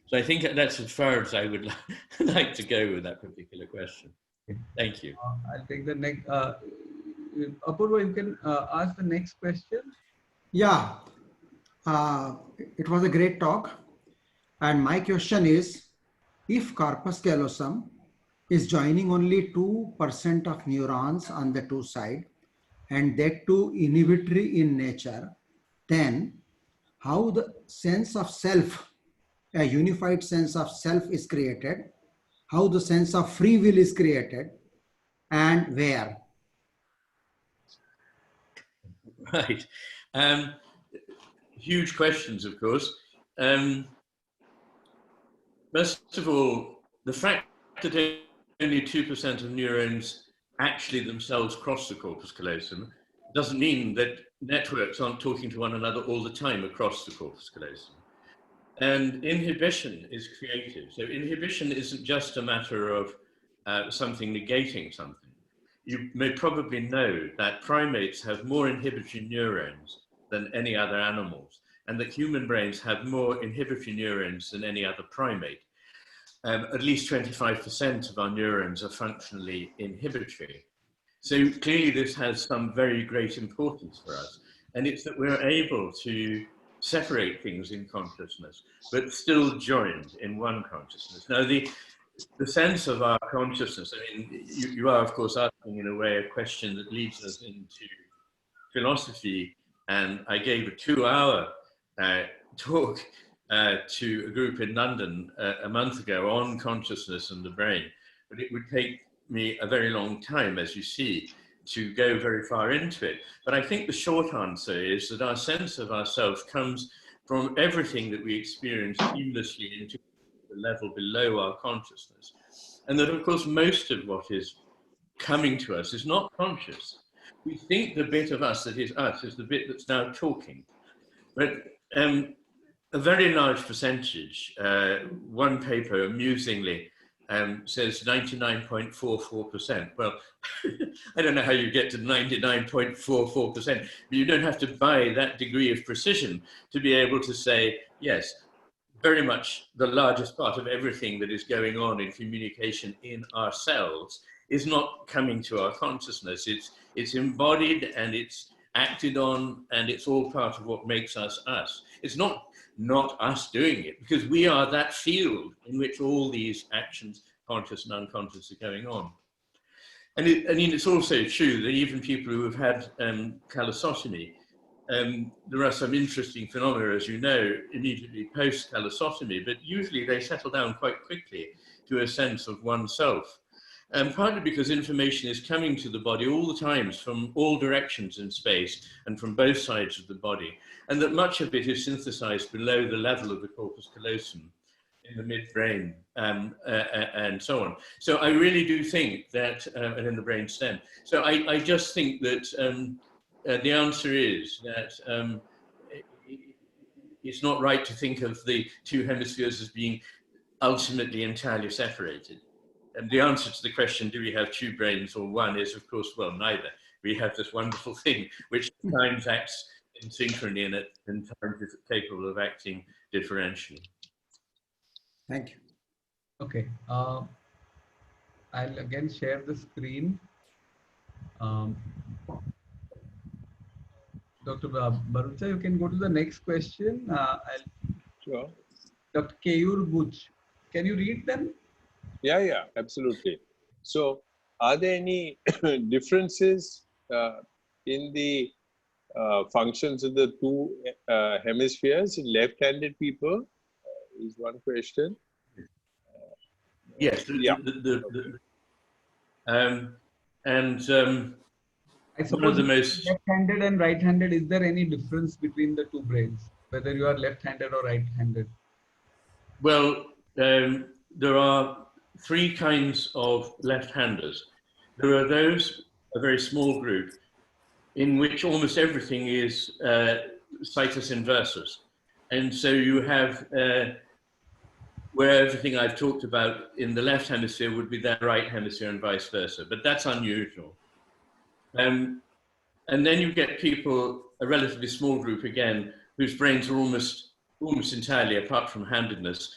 So I think that's as far as I would like to go with that particular question. Thank you. I'll take the next. Apurva, you can ask the next question. Yeah, it was a great talk. And my question is, if corpus callosum is joining only 2% of neurons on the two sides, and that too inhibitory in nature, then how the sense of self, a unified sense of self is created, how the sense of free will is created, and where? Right. Huge questions, of course. First of all, the fact that only 2% of neurons actually themselves cross the corpus callosum doesn't mean that networks aren't talking to one another all the time across the corpus callosum. And inhibition is creative. So inhibition isn't just a matter of something negating something. You may probably know that primates have more inhibitory neurons than any other animals, and that human brains have more inhibitory neurons than any other primate. At least 25% of our neurons are functionally inhibitory. So clearly this has some very great importance for us. And it's that we're able to separate things in consciousness, but still joined in one consciousness. Now, the sense of our consciousness, I mean, you are, of course, asking in a way a question that leads us into philosophy. And I gave a 2-hour talk to a group in London a month ago on consciousness and the brain. But it would take me a very long time, as you see, to go very far into it. But I think the short answer is that our sense of ourselves comes from everything that we experience seamlessly into the level below our consciousness. And that, of course, most of what is coming to us is not conscious. We think the bit of us that is us is the bit that's now talking. But a very large percentage, one paper amusingly says 99.44%. Well, I don't know how you get to 99.44%, but you don't have to buy that degree of precision to be able to say, yes, very much the largest part of everything that is going on in communication in ourselves is not coming to our consciousness. It's embodied and it's acted on, and it's all part of what makes us us. It's not us doing it, because we are that field in which all these actions, conscious and unconscious, are going on. And I mean, it's also true that even people who have had calosotomy, there are some interesting phenomena, as you know, immediately post-calosotomy, but usually they settle down quite quickly to a sense of oneself. And partly because information is coming to the body all the times from all directions in space and from both sides of the body, and that much of it is synthesized below the level of the corpus callosum in the midbrain and so on. So I really do think that, and in the brain stem. So I just think that the answer is that it's not right to think of the two hemispheres as being ultimately entirely separated. And the answer to the question, do we have two brains or one, is of course, well, neither. We have this wonderful thing which at times acts in synchrony and at times is capable of acting differentially. Thank you. Okay. I'll again share the screen. Dr. Bharucha, you can go to the next question. Sure. Dr. Keyur Buch, can you read them? Yeah, absolutely. So, are there any differences in the functions of the two hemispheres in left-handed people? Is one question. Yes. Yeah. I suppose left-handed and right-handed, is there any difference between the two brains, whether you are left-handed or right-handed? Well, there are three kinds of left-handers. There are those, a very small group, in which almost everything is situs inversus. And so you have where everything I've talked about in the left hemisphere would be their right hemisphere and vice versa, but that's unusual. And then you get people, a relatively small group again, whose brains are almost entirely, apart from handedness,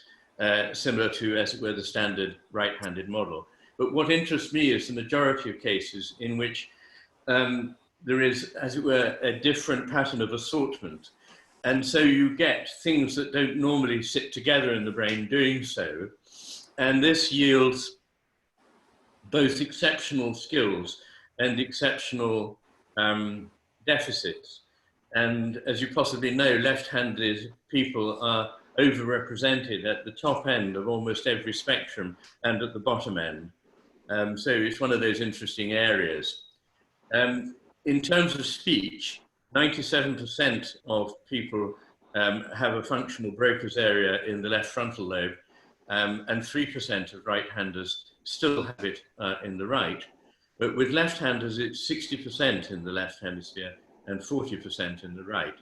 similar to, as it were, the standard right-handed model. But what interests me is the majority of cases in which there is, as it were, a different pattern of assortment. And so you get things that don't normally sit together in the brain doing so. And this yields both exceptional skills and exceptional deficits. And as you possibly know, left-handed people are overrepresented at the top end of almost every spectrum and at the bottom end. So it's one of those interesting areas. In terms of speech, 97% of people have a functional Broca's area in the left frontal lobe, and 3% of right-handers still have it in the right. But with left-handers, it's 60% in the left hemisphere and 40% in the right.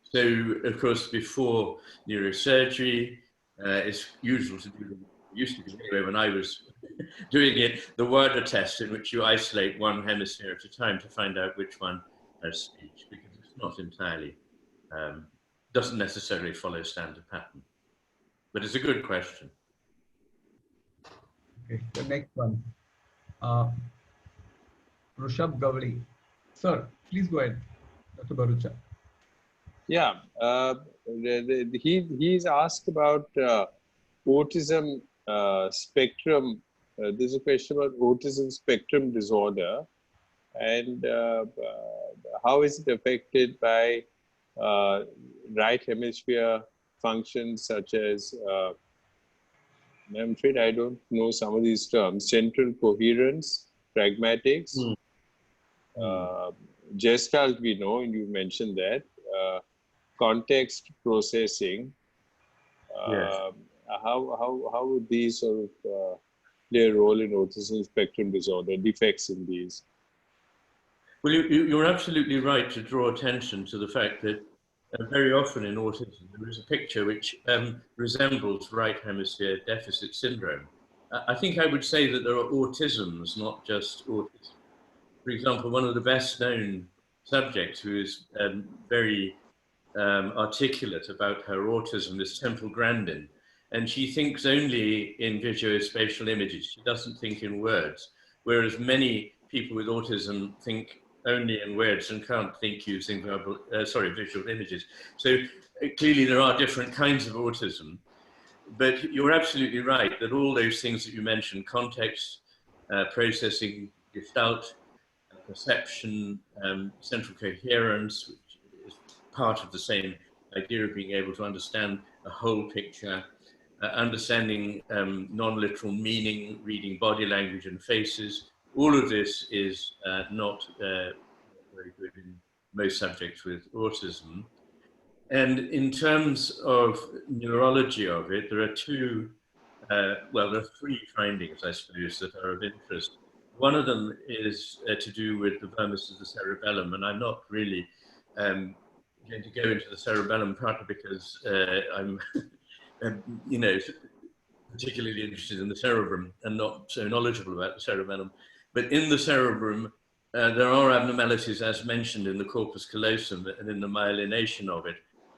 So, of course, before neurosurgery, it's usual to do, used to be anyway when I was doing it, the Werder test, in which you isolate one hemisphere at a time to find out which one has speech, because it's not entirely, doesn't necessarily follow standard pattern. But it's a good question. Okay, the next one. Rushabh Gavli. Sir, please go ahead, Dr. Bharucha. Yeah, he's asked about autism spectrum. There's a question about autism spectrum disorder, and how is it affected by right hemisphere functions such as, I'm afraid I don't know some of these terms, central coherence, pragmatics, gestalt we know, and you mentioned that, context processing. Yes. How would these sort of play a role in autism spectrum disorder, defects in these? Well, you're absolutely right to draw attention to the fact that very often in autism there is a picture which resembles right hemisphere deficit syndrome. I think I would say that there are autisms, not just autism. For example, one of the best known subjects who is very articulate about her autism is Temple Grandin. And she thinks only in visuospatial images. She doesn't think in words. Whereas many people with autism think only in words and can't think using visual images. So clearly there are different kinds of autism. But you're absolutely right that all those things that you mentioned, context, processing, gestalt, perception, central coherence, which is part of the same idea of being able to understand a whole picture, understanding non-literal meaning, reading body language and faces. All of this is not very good in most subjects with autism. And in terms of neurology of it, there are there are three findings, I suppose, that are of interest. One of them is to do with the vermis of the cerebellum, and I'm not really going to go into the cerebellum, partly because I'm, particularly interested in the cerebrum and not so knowledgeable about the cerebellum. But in the cerebrum, there are abnormalities, as mentioned, in the corpus callosum and in the myelination of it.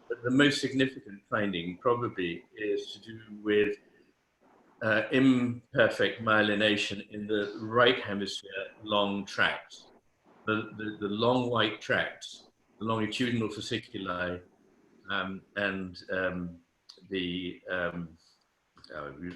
But the most significant finding probably is to do with imperfect myelination in the right hemisphere long tracts. The long white tracts, the longitudinal fasciculi, and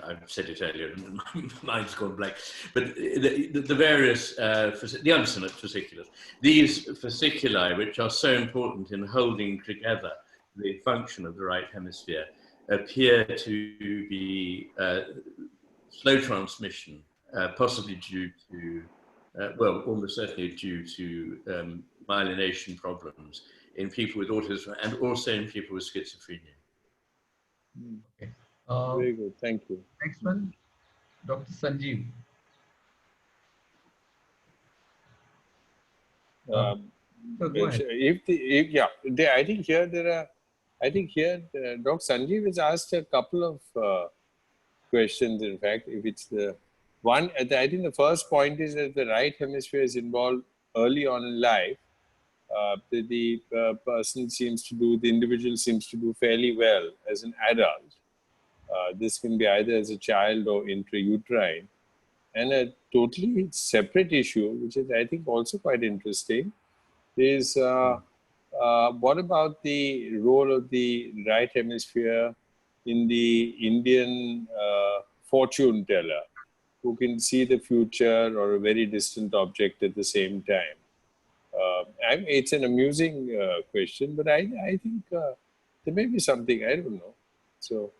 I've said it earlier, and my mind's gone blank, but the various, the uncinate fasciculus, these fasciculi, which are so important in holding together the function of the right hemisphere, appear to be slow transmission, possibly due to, almost certainly due to myelination problems in people with autism and also in people with schizophrenia. Okay. Very good, thank you. Next one, Dr. Sanjeev. So go ahead. I think here Dr. Sanjeev has asked a couple of questions. In fact, if it's the one, I think the first point is that the right hemisphere is involved early on in life. The individual seems to do fairly well as an adult. This can be either as a child or intrauterine. And a totally separate issue, which is I think also quite interesting, is what about the role of the right hemisphere in the Indian fortune teller, who can see the future or a very distant object at the same time? It's an amusing question, but I think there may be something, I don't know. So,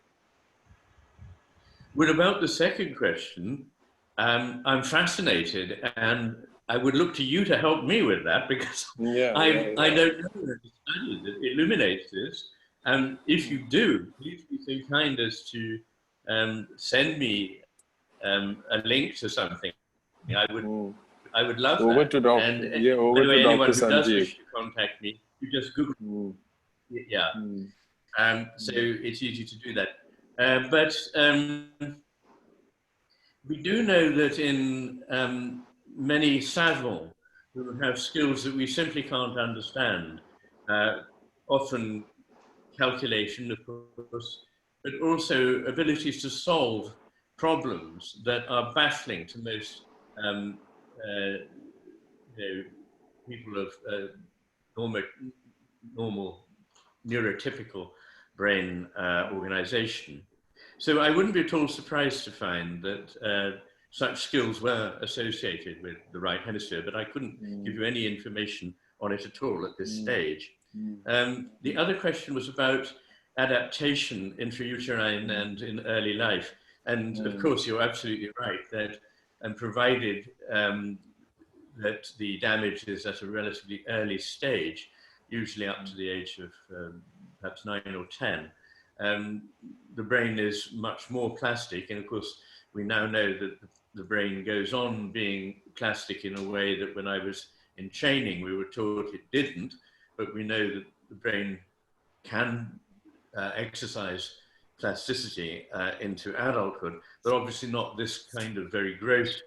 well, about the second question, I'm fascinated, and I would look to you to help me with that, because I don't know any study that illuminates this. And if you do, please be so kind as to send me a link to something. I would love over that. To Dr. And over by the way, to anyone Dr. who does Sanjeev. wish to contact me, you just Google. So it's easy to do that. But we do know that in many savants who have skills that we simply can't understand, often calculation, of course, but also abilities to solve problems that are baffling to most people of normal neurotypical brain organization. So I wouldn't be at all surprised to find that such skills were associated with the right hemisphere, but I couldn't give you any information on it at all at this stage. The other question was about adaptation intrauterine and in early life. And of course, you're absolutely right that, and provided that the damage is at a relatively early stage, usually up to the age of perhaps 9 or 10, the brain is much more plastic. And of course, we now know that the brain goes on being plastic in a way that when I was in training, we were taught it didn't, but we know that the brain can exercise plasticity into adulthood, but obviously not this kind of very gross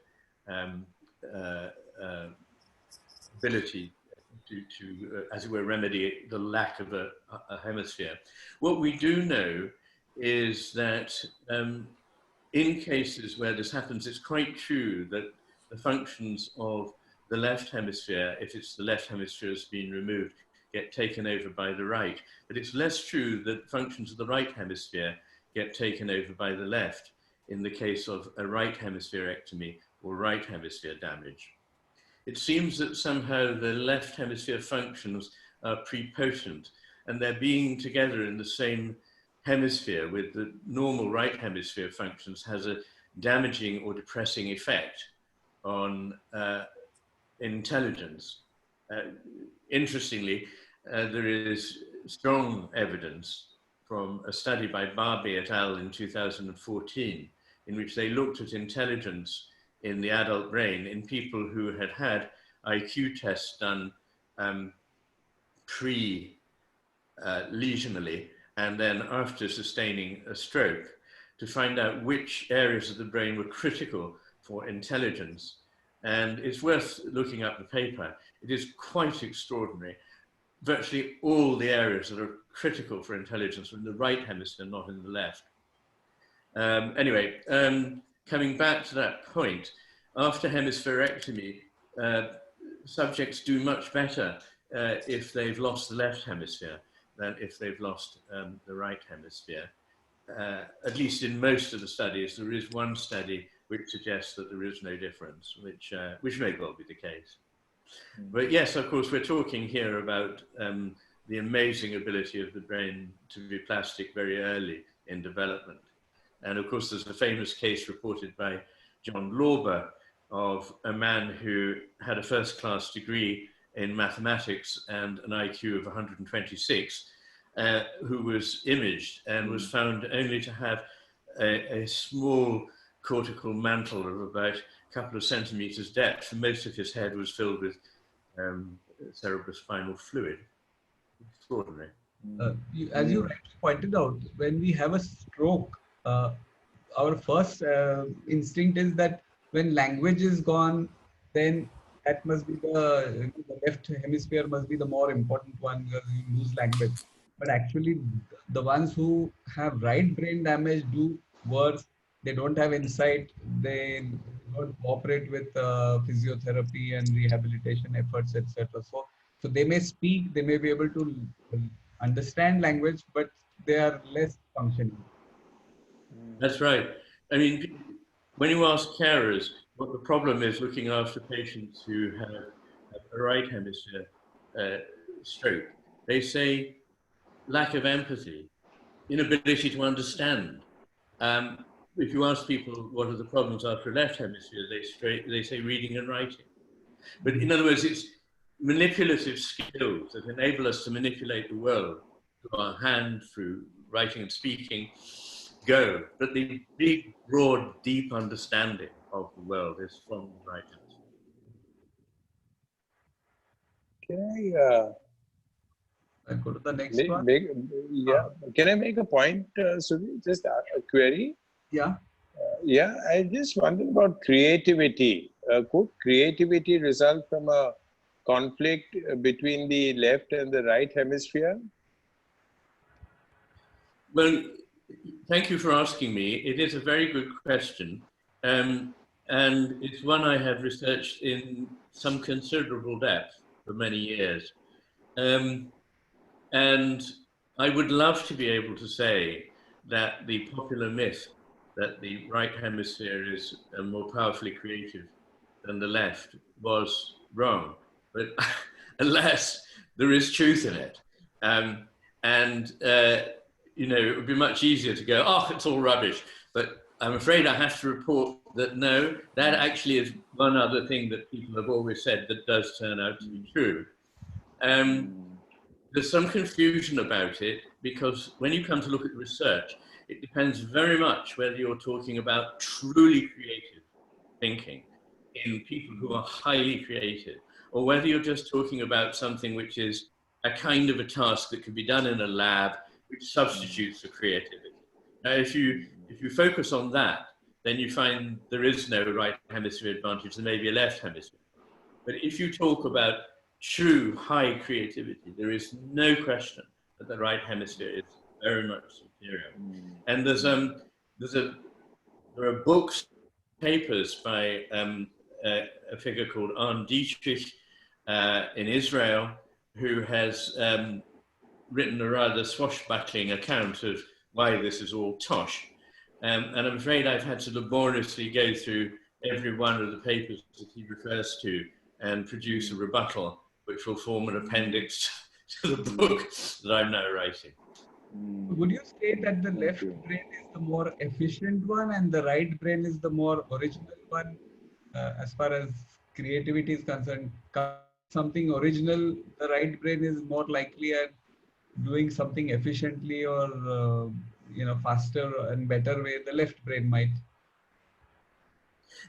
ability to as it were, remedy the lack of a hemisphere. What we do know is that in cases where this happens, it's quite true that the functions of the left hemisphere, if it's the left hemisphere has been removed, get taken over by the right. But it's less true that functions of the right hemisphere get taken over by the left in the case of a right hemispherectomy or right hemisphere damage. It seems that somehow the left hemisphere functions are prepotent, and they're being together in the same hemisphere with the normal right hemisphere functions has a damaging or depressing effect on intelligence. Interestingly, there is strong evidence from a study by Barbie et al. In 2014, in which they looked at intelligence in the adult brain in people who had had IQ tests done pre-lesionally and then after sustaining a stroke, to find out which areas of the brain were critical for intelligence. And it's worth looking up the paper. It is quite extraordinary. Virtually all the areas that are critical for intelligence are in the right hemisphere, not in the left. Anyway, coming back to that point, after hemispherectomy, subjects do much better if they've lost the left hemisphere than if they've lost the right hemisphere. At least in most of the studies, there is one study which suggests that there is no difference, which may well be the case. But yes, of course, we're talking here about the amazing ability of the brain to be plastic very early in development. And of course, there's a famous case reported by John Lorber of a man who had a first-class degree in mathematics and an IQ of 126, who was imaged and was found only to have a small cortical mantle of about a couple of centimeters depth, and most of his head was filled with cerebrospinal fluid. Extraordinary. As you rightly pointed out, when we have a stroke, our first instinct is that when language is gone, then that must be the left hemisphere must be the more important one because you lose language. But actually, the ones who have right brain damage do worse. They don't have insight. They don't cooperate with physiotherapy and rehabilitation efforts, etc. So they may speak, they may be able to understand language, but they are less functioning. That's right. I mean, when you ask carers what the problem is looking after patients who have a right hemisphere stroke, they say lack of empathy, inability to understand. If you ask people what are the problems after a left hemisphere, they say reading and writing. But in other words, it's manipulative skills that enable us to manipulate the world through our hand, through writing and speaking, go. But the big, broad, deep understanding of the world is from the right hemisphere. Can I go to the next one? Can I make a point, Sudhi? Just a query? Yeah. I just wondered about creativity. Could creativity result from a conflict between the left and the right hemisphere? Well, thank you for asking me. It is a very good question. And it's one I have researched in some considerable depth for many years. And I would love to be able to say that the popular myth that the right hemisphere is more powerfully creative than the left was wrong. But alas, there is truth in it. You know, it would be much easier to go, oh, it's all rubbish. But I'm afraid I have to report that no, that actually is one other thing that people have always said that does turn out to be true. There's some confusion about it because when you come to look at research, it depends very much whether you're talking about truly creative thinking in people who are highly creative, or whether you're just talking about something which is a kind of a task that can be done in a lab, which substitutes for creativity. Now, if you focus on that, then you find there is no right hemisphere advantage, there may be a left hemisphere. But if you talk about true high creativity, there is no question that the right hemisphere is very much superior. And there are books, papers by a figure called Iain Mcgilchrist in Israel, who has written a rather swashbuckling account of why this is all tosh. And I'm afraid I've had to laboriously go through every one of the papers that he refers to and produce a rebuttal, which will form an appendix to the book that I'm now writing. Would you say that the left brain is the more efficient one and the right brain is the more original one? As far as creativity is concerned, something original, the right brain is more likely at doing something efficiently or faster and better way. The left brain might.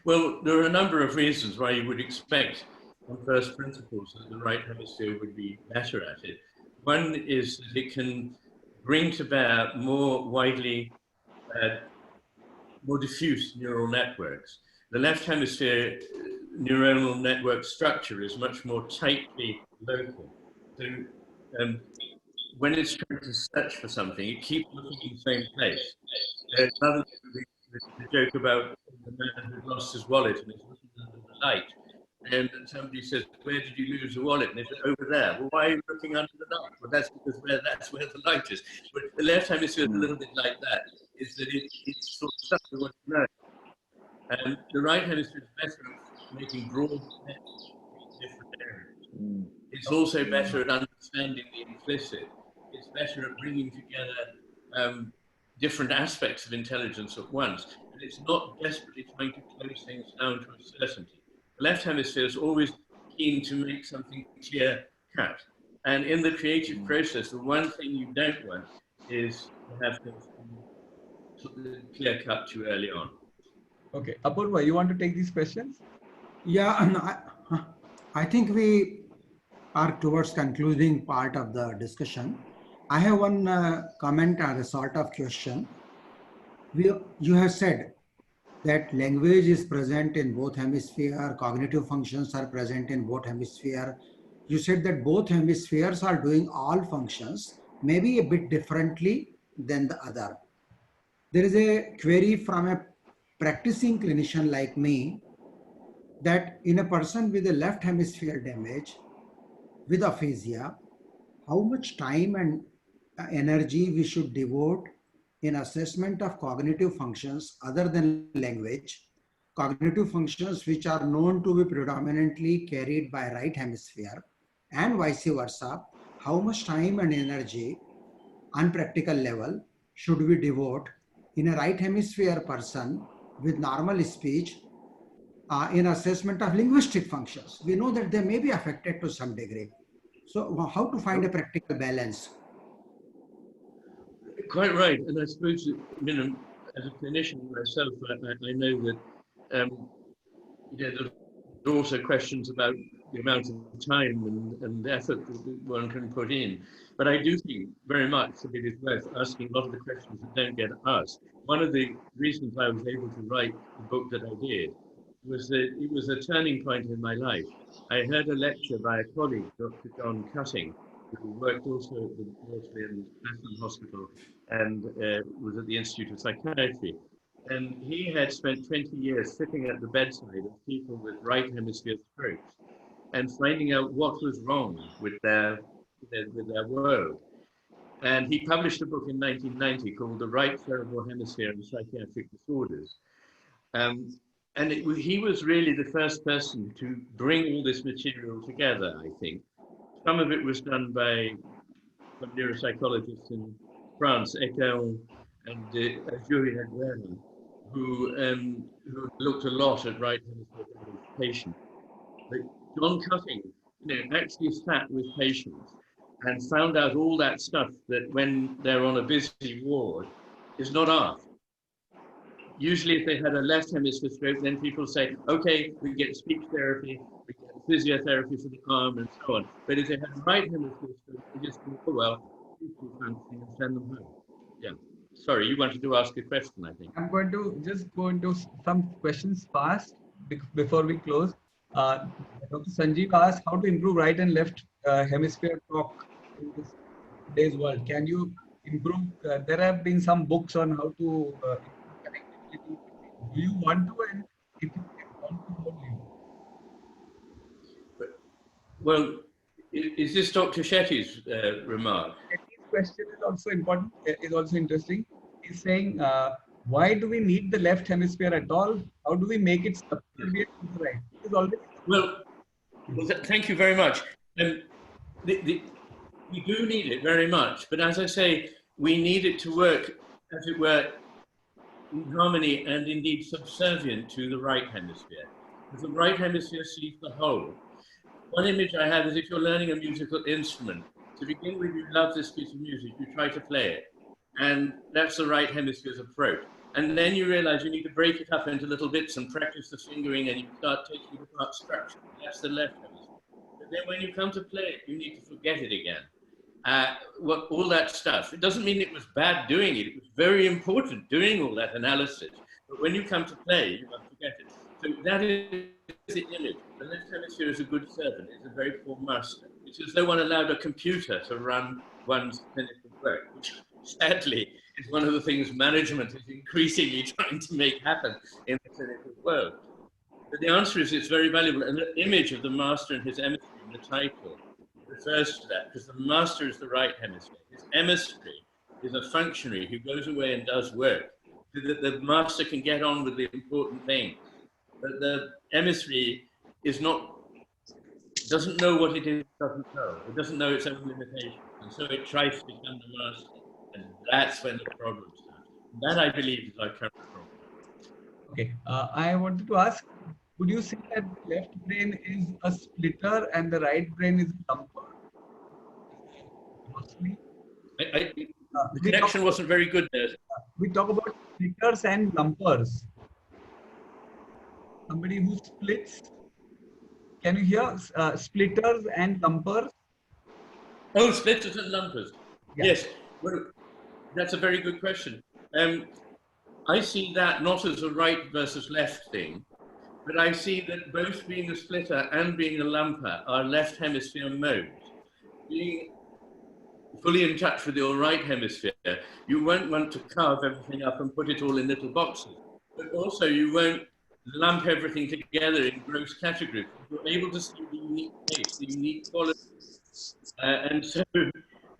Well, there are a number of reasons why you would expect on first principles that the right hemisphere would be better at it. One is that it can bring to bear more widely, more diffuse neural networks. The left hemisphere neuronal network structure is much more tightly local. So when it's trying to search for something, it keeps looking in the same place. Another the joke about the man who lost his wallet and is looking under the light. And somebody says, "Where did you lose the wallet?" And they say, "Over there." "Well, why are you looking under the light?" "Well, that's because that's where the light is." But the left hemisphere is a little bit like that, is that it's sort of stuck with what you know. And the right hemisphere is better at making broad connections between different areas. It's also better at understanding the implicit. It's better at bringing together different aspects of intelligence at once. And it's not desperately trying to close things down to a certainty. The left hemisphere is always keen to make something clear-cut. And in the creative process, the one thing you don't want is to have things clear-cut too early on. Okay, Apurva, you want to take these questions? Yeah, I think we are towards concluding part of the discussion. I have one comment and a sort of question. You have said that language is present in both hemispheres, cognitive functions are present in both hemispheres. You said that both hemispheres are doing all functions, maybe a bit differently than the other. There is a query from a practicing clinician like me that in a person with a left hemisphere damage, with aphasia, how much time and energy we should devote in assessment of cognitive functions other than language, cognitive functions which are known to be predominantly carried by right hemisphere, and vice versa, how much time and energy on practical level should we devote in a right hemisphere person with normal speech in assessment of linguistic functions. We know that they may be affected to some degree. So how to find a practical balance? Quite right. And I suppose, as a clinician myself, I know that there's also questions about the amount of time and effort that one can put in. But I do think very much that it is worth asking a lot of the questions that don't get asked. One of the reasons I was able to write the book that I did was that it was a turning point in my life. I heard a lecture by a colleague, Dr. John Cutting, who worked also at the Wesleyan Hospital and was at the Institute of Psychiatry. And he had spent 20 years sitting at the bedside of people with right hemisphere strokes and finding out what was wrong with their world. And he published a book in 1990 called The Right Cerebral Hemisphere and Psychiatric Disorders. He was really the first person to bring all this material together, I think. Some of it was done by some neuropsychologists in France, Ekel and Julie Hedwell, who looked a lot at right hemisphere patients. But John Cutting, actually sat with patients and found out all that stuff that when they're on a busy ward is not asked. Usually if they had a left hemisphere stroke, then people say, okay, we get speech therapy, we get physiotherapy for the arm and so on. But if they had a right hemisphere stroke, they just go, oh well, functioning and send them home. Yeah. sorry, you wanted to ask a question, I think. I'm going to just go into some questions fast before we close. Dr. Sanjeev asked how to improve right and left hemisphere talk in this today's world. Can you improve? There have been some books on how to improve connectivity. Do you want to? And if you want to, how do you? Well, is this Dr. Shetty's remark? Shetty's question is also important, is also interesting. He's saying, why do we need the left hemisphere at all? How do we make it subservient to the right? It is already. Well, thank you very much. We do need it very much, but as I say, we need it to work, as it were, in harmony and indeed subservient to the right hemisphere. Because the right hemisphere sees the whole. One image I have is if you're learning a musical instrument, to begin with, you love this piece of music, you try to play it, and that's the right hemisphere's approach. And then you realize you need to break it up into little bits and practice the fingering, and you start taking apart structure. That's the left hemisphere. But then when you come to play it, you need to forget it again. All that stuff. It doesn't mean it was bad doing it. It was very important doing all that analysis. But when you come to play, you must forget it. So that is the image. The left hemisphere is a good servant. It's a very poor master. It's as though one allowed a computer to run one's clinical work, which sadly is one of the things management is increasingly trying to make happen in the clinical world. But the answer is it's very valuable. And the image of the master and his emissary in the title refers to that, because the master is the right hemisphere. His emissary is a functionary who goes away and does work so that the master can get on with the important things. But the emissary is doesn't know what it is, doesn't know. It doesn't know its own limitations. And so it tries to become the master. And that's when the problem starts. That, I believe, is our current problem. Okay. I wanted to ask, would you say that the left brain is a splitter and the right brain is a lumper? The connection wasn't very good there. We talk about splitters and lumpers. Somebody who splits. Can you hear splitters and lumpers? Oh, splitters and lumpers. Yeah. Yes. Well, that's a very good question. I see that not as a right versus left thing, but I see that both being a splitter and being a lumper are left hemisphere modes. Being fully in touch with your right hemisphere, you won't want to carve everything up and put it all in little boxes. But also you won't lump everything together in gross categories. You're able to see the unique taste, the unique quality. And so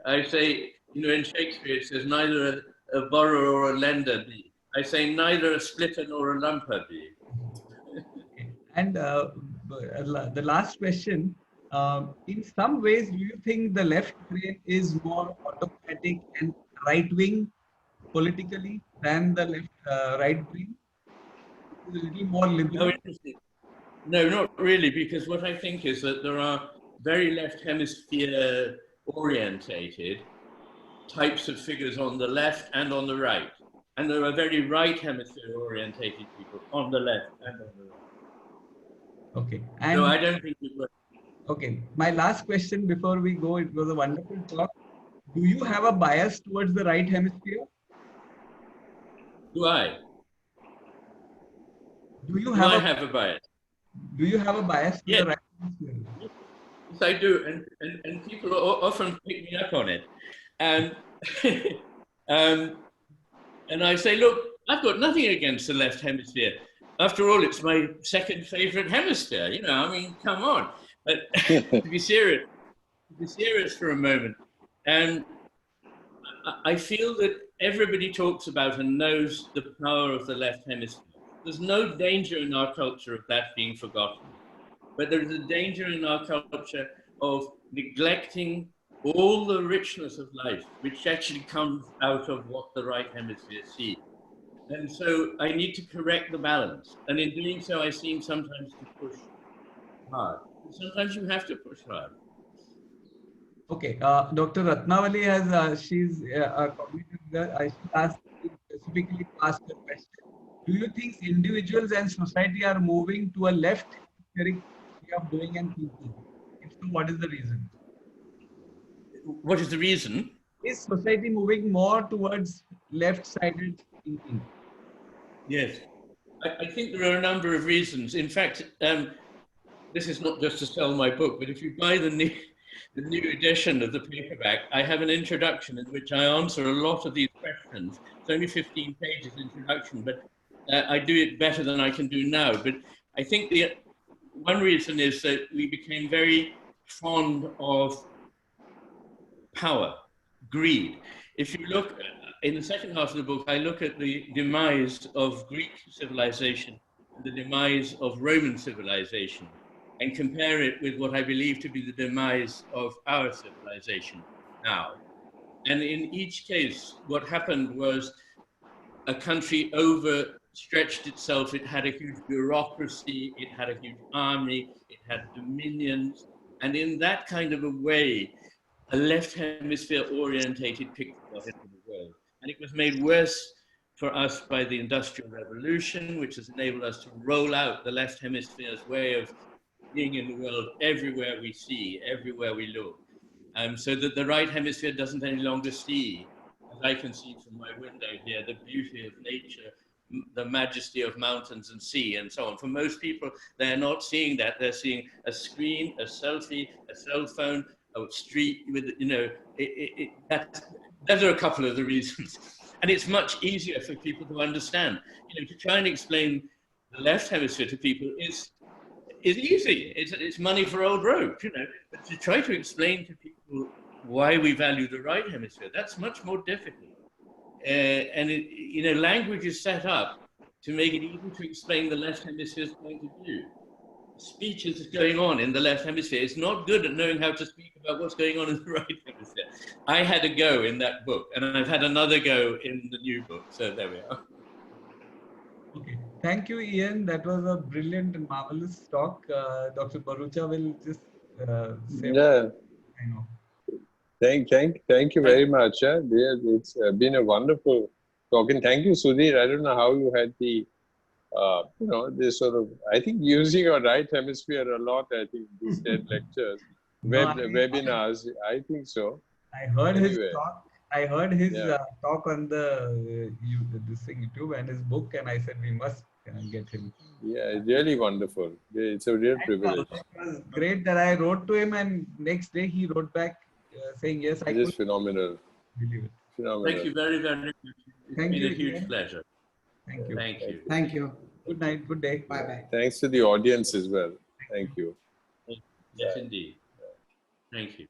I say, in Shakespeare it says neither a borrower or a lender be. I say neither a splitter nor a lumper be. And the last question, in some ways, do you think the left brain is more autocratic and right-wing politically than the right brain? It's a little more liberal. No, not really, because what I think is that there are very left hemisphere orientated types of figures on the left and on the right. And there are very right hemisphere orientated people on the left and on the right. Okay. And no, I don't think it works. Okay. My last question before we go, it was a wonderful talk. Do you have a bias towards the right hemisphere? Do I? I have a bias? Do you have a bias to yes. the right hemisphere? Yes, I do. And people often pick me up on it. And and I say, look, I've got nothing against the left hemisphere. After all, it's my second favorite hemisphere. I mean, come on. But to be serious for a moment. And I feel that everybody talks about and knows the power of the left hemisphere. There's no danger in our culture of that being forgotten. But there is a danger in our culture of neglecting all the richness of life, which actually comes out of what the right hemisphere sees. And so I need to correct the balance. And in doing so, I seem sometimes to push hard. Sometimes you have to push hard. Okay. Dr. Ratnavali has, she's a cognitive, I should ask, specifically ask a question. Do you think individuals and society are moving to a left hemispheric way of doing and thinking? If so, what is the reason? What is the reason? Is society moving more towards left-sided thinking? Yes, I think there are a number of reasons. In fact, this is not just to sell my book, but if you buy the new edition of the paperback, I have an introduction in which I answer a lot of these questions. It's only 15 pages introduction, but I do it better than I can do now. But I think the one reason is that we became very fond of power, greed. If you look in the second half of the book, I look at the demise of Greek civilization and the demise of Roman civilization and compare it with what I believe to be the demise of our civilization now. And in each case, what happened was a country overstretched itself. It had a huge bureaucracy, it had a huge army, it had dominions. And in that kind of a way, a left hemisphere orientated picture of it in the world. And it was made worse for us by the Industrial Revolution, which has enabled us to roll out the left hemisphere's way of being in the world everywhere we see, everywhere we look. So that the right hemisphere doesn't any longer see, as I can see from my window here, the beauty of nature, the majesty of mountains and sea and so on. For most people, they're not seeing that. They're seeing a screen, a selfie, a cell phone, a street with, you know, those are a couple of the reasons. And it's much easier for people to understand. You know, to try and explain the left hemisphere to people is easy. It's money for old rope, you know. But to try to explain to people why we value the right hemisphere, that's much more difficult. And you know, language is set up to make it easy to explain the left hemisphere's point of view. Speech is going on in the left hemisphere. It's not good at knowing how to speak about what's going on in the right hemisphere. I had a go in that book, and I've had another go in the new book. So there we are. Okay, thank you, Iain. That was a brilliant and marvelous talk. Dr. Bharucha will just say. Yeah. I know. Thank you very much. It's been a wonderful talk, and thank you, Sudhir. I don't know how you had the, you know, this sort of, I think using your right hemisphere a lot. I think these TED lectures, webinars. I think so. I heard his Anyway. talk. I heard his Yeah. talk on the this thing YouTube and his book, and I said we must get him. Yeah, really wonderful. It's a real privilege. It was great that I wrote to him, and next day he wrote back saying yes. I It is phenomenal. believe it. Phenomenal. Thank you very, very much. It's been a huge pleasure. Thank you. Thank you. Thank you. Good night. Good day. Bye-bye. Thanks to the audience as well. Thank you. Yes, indeed. Thank you.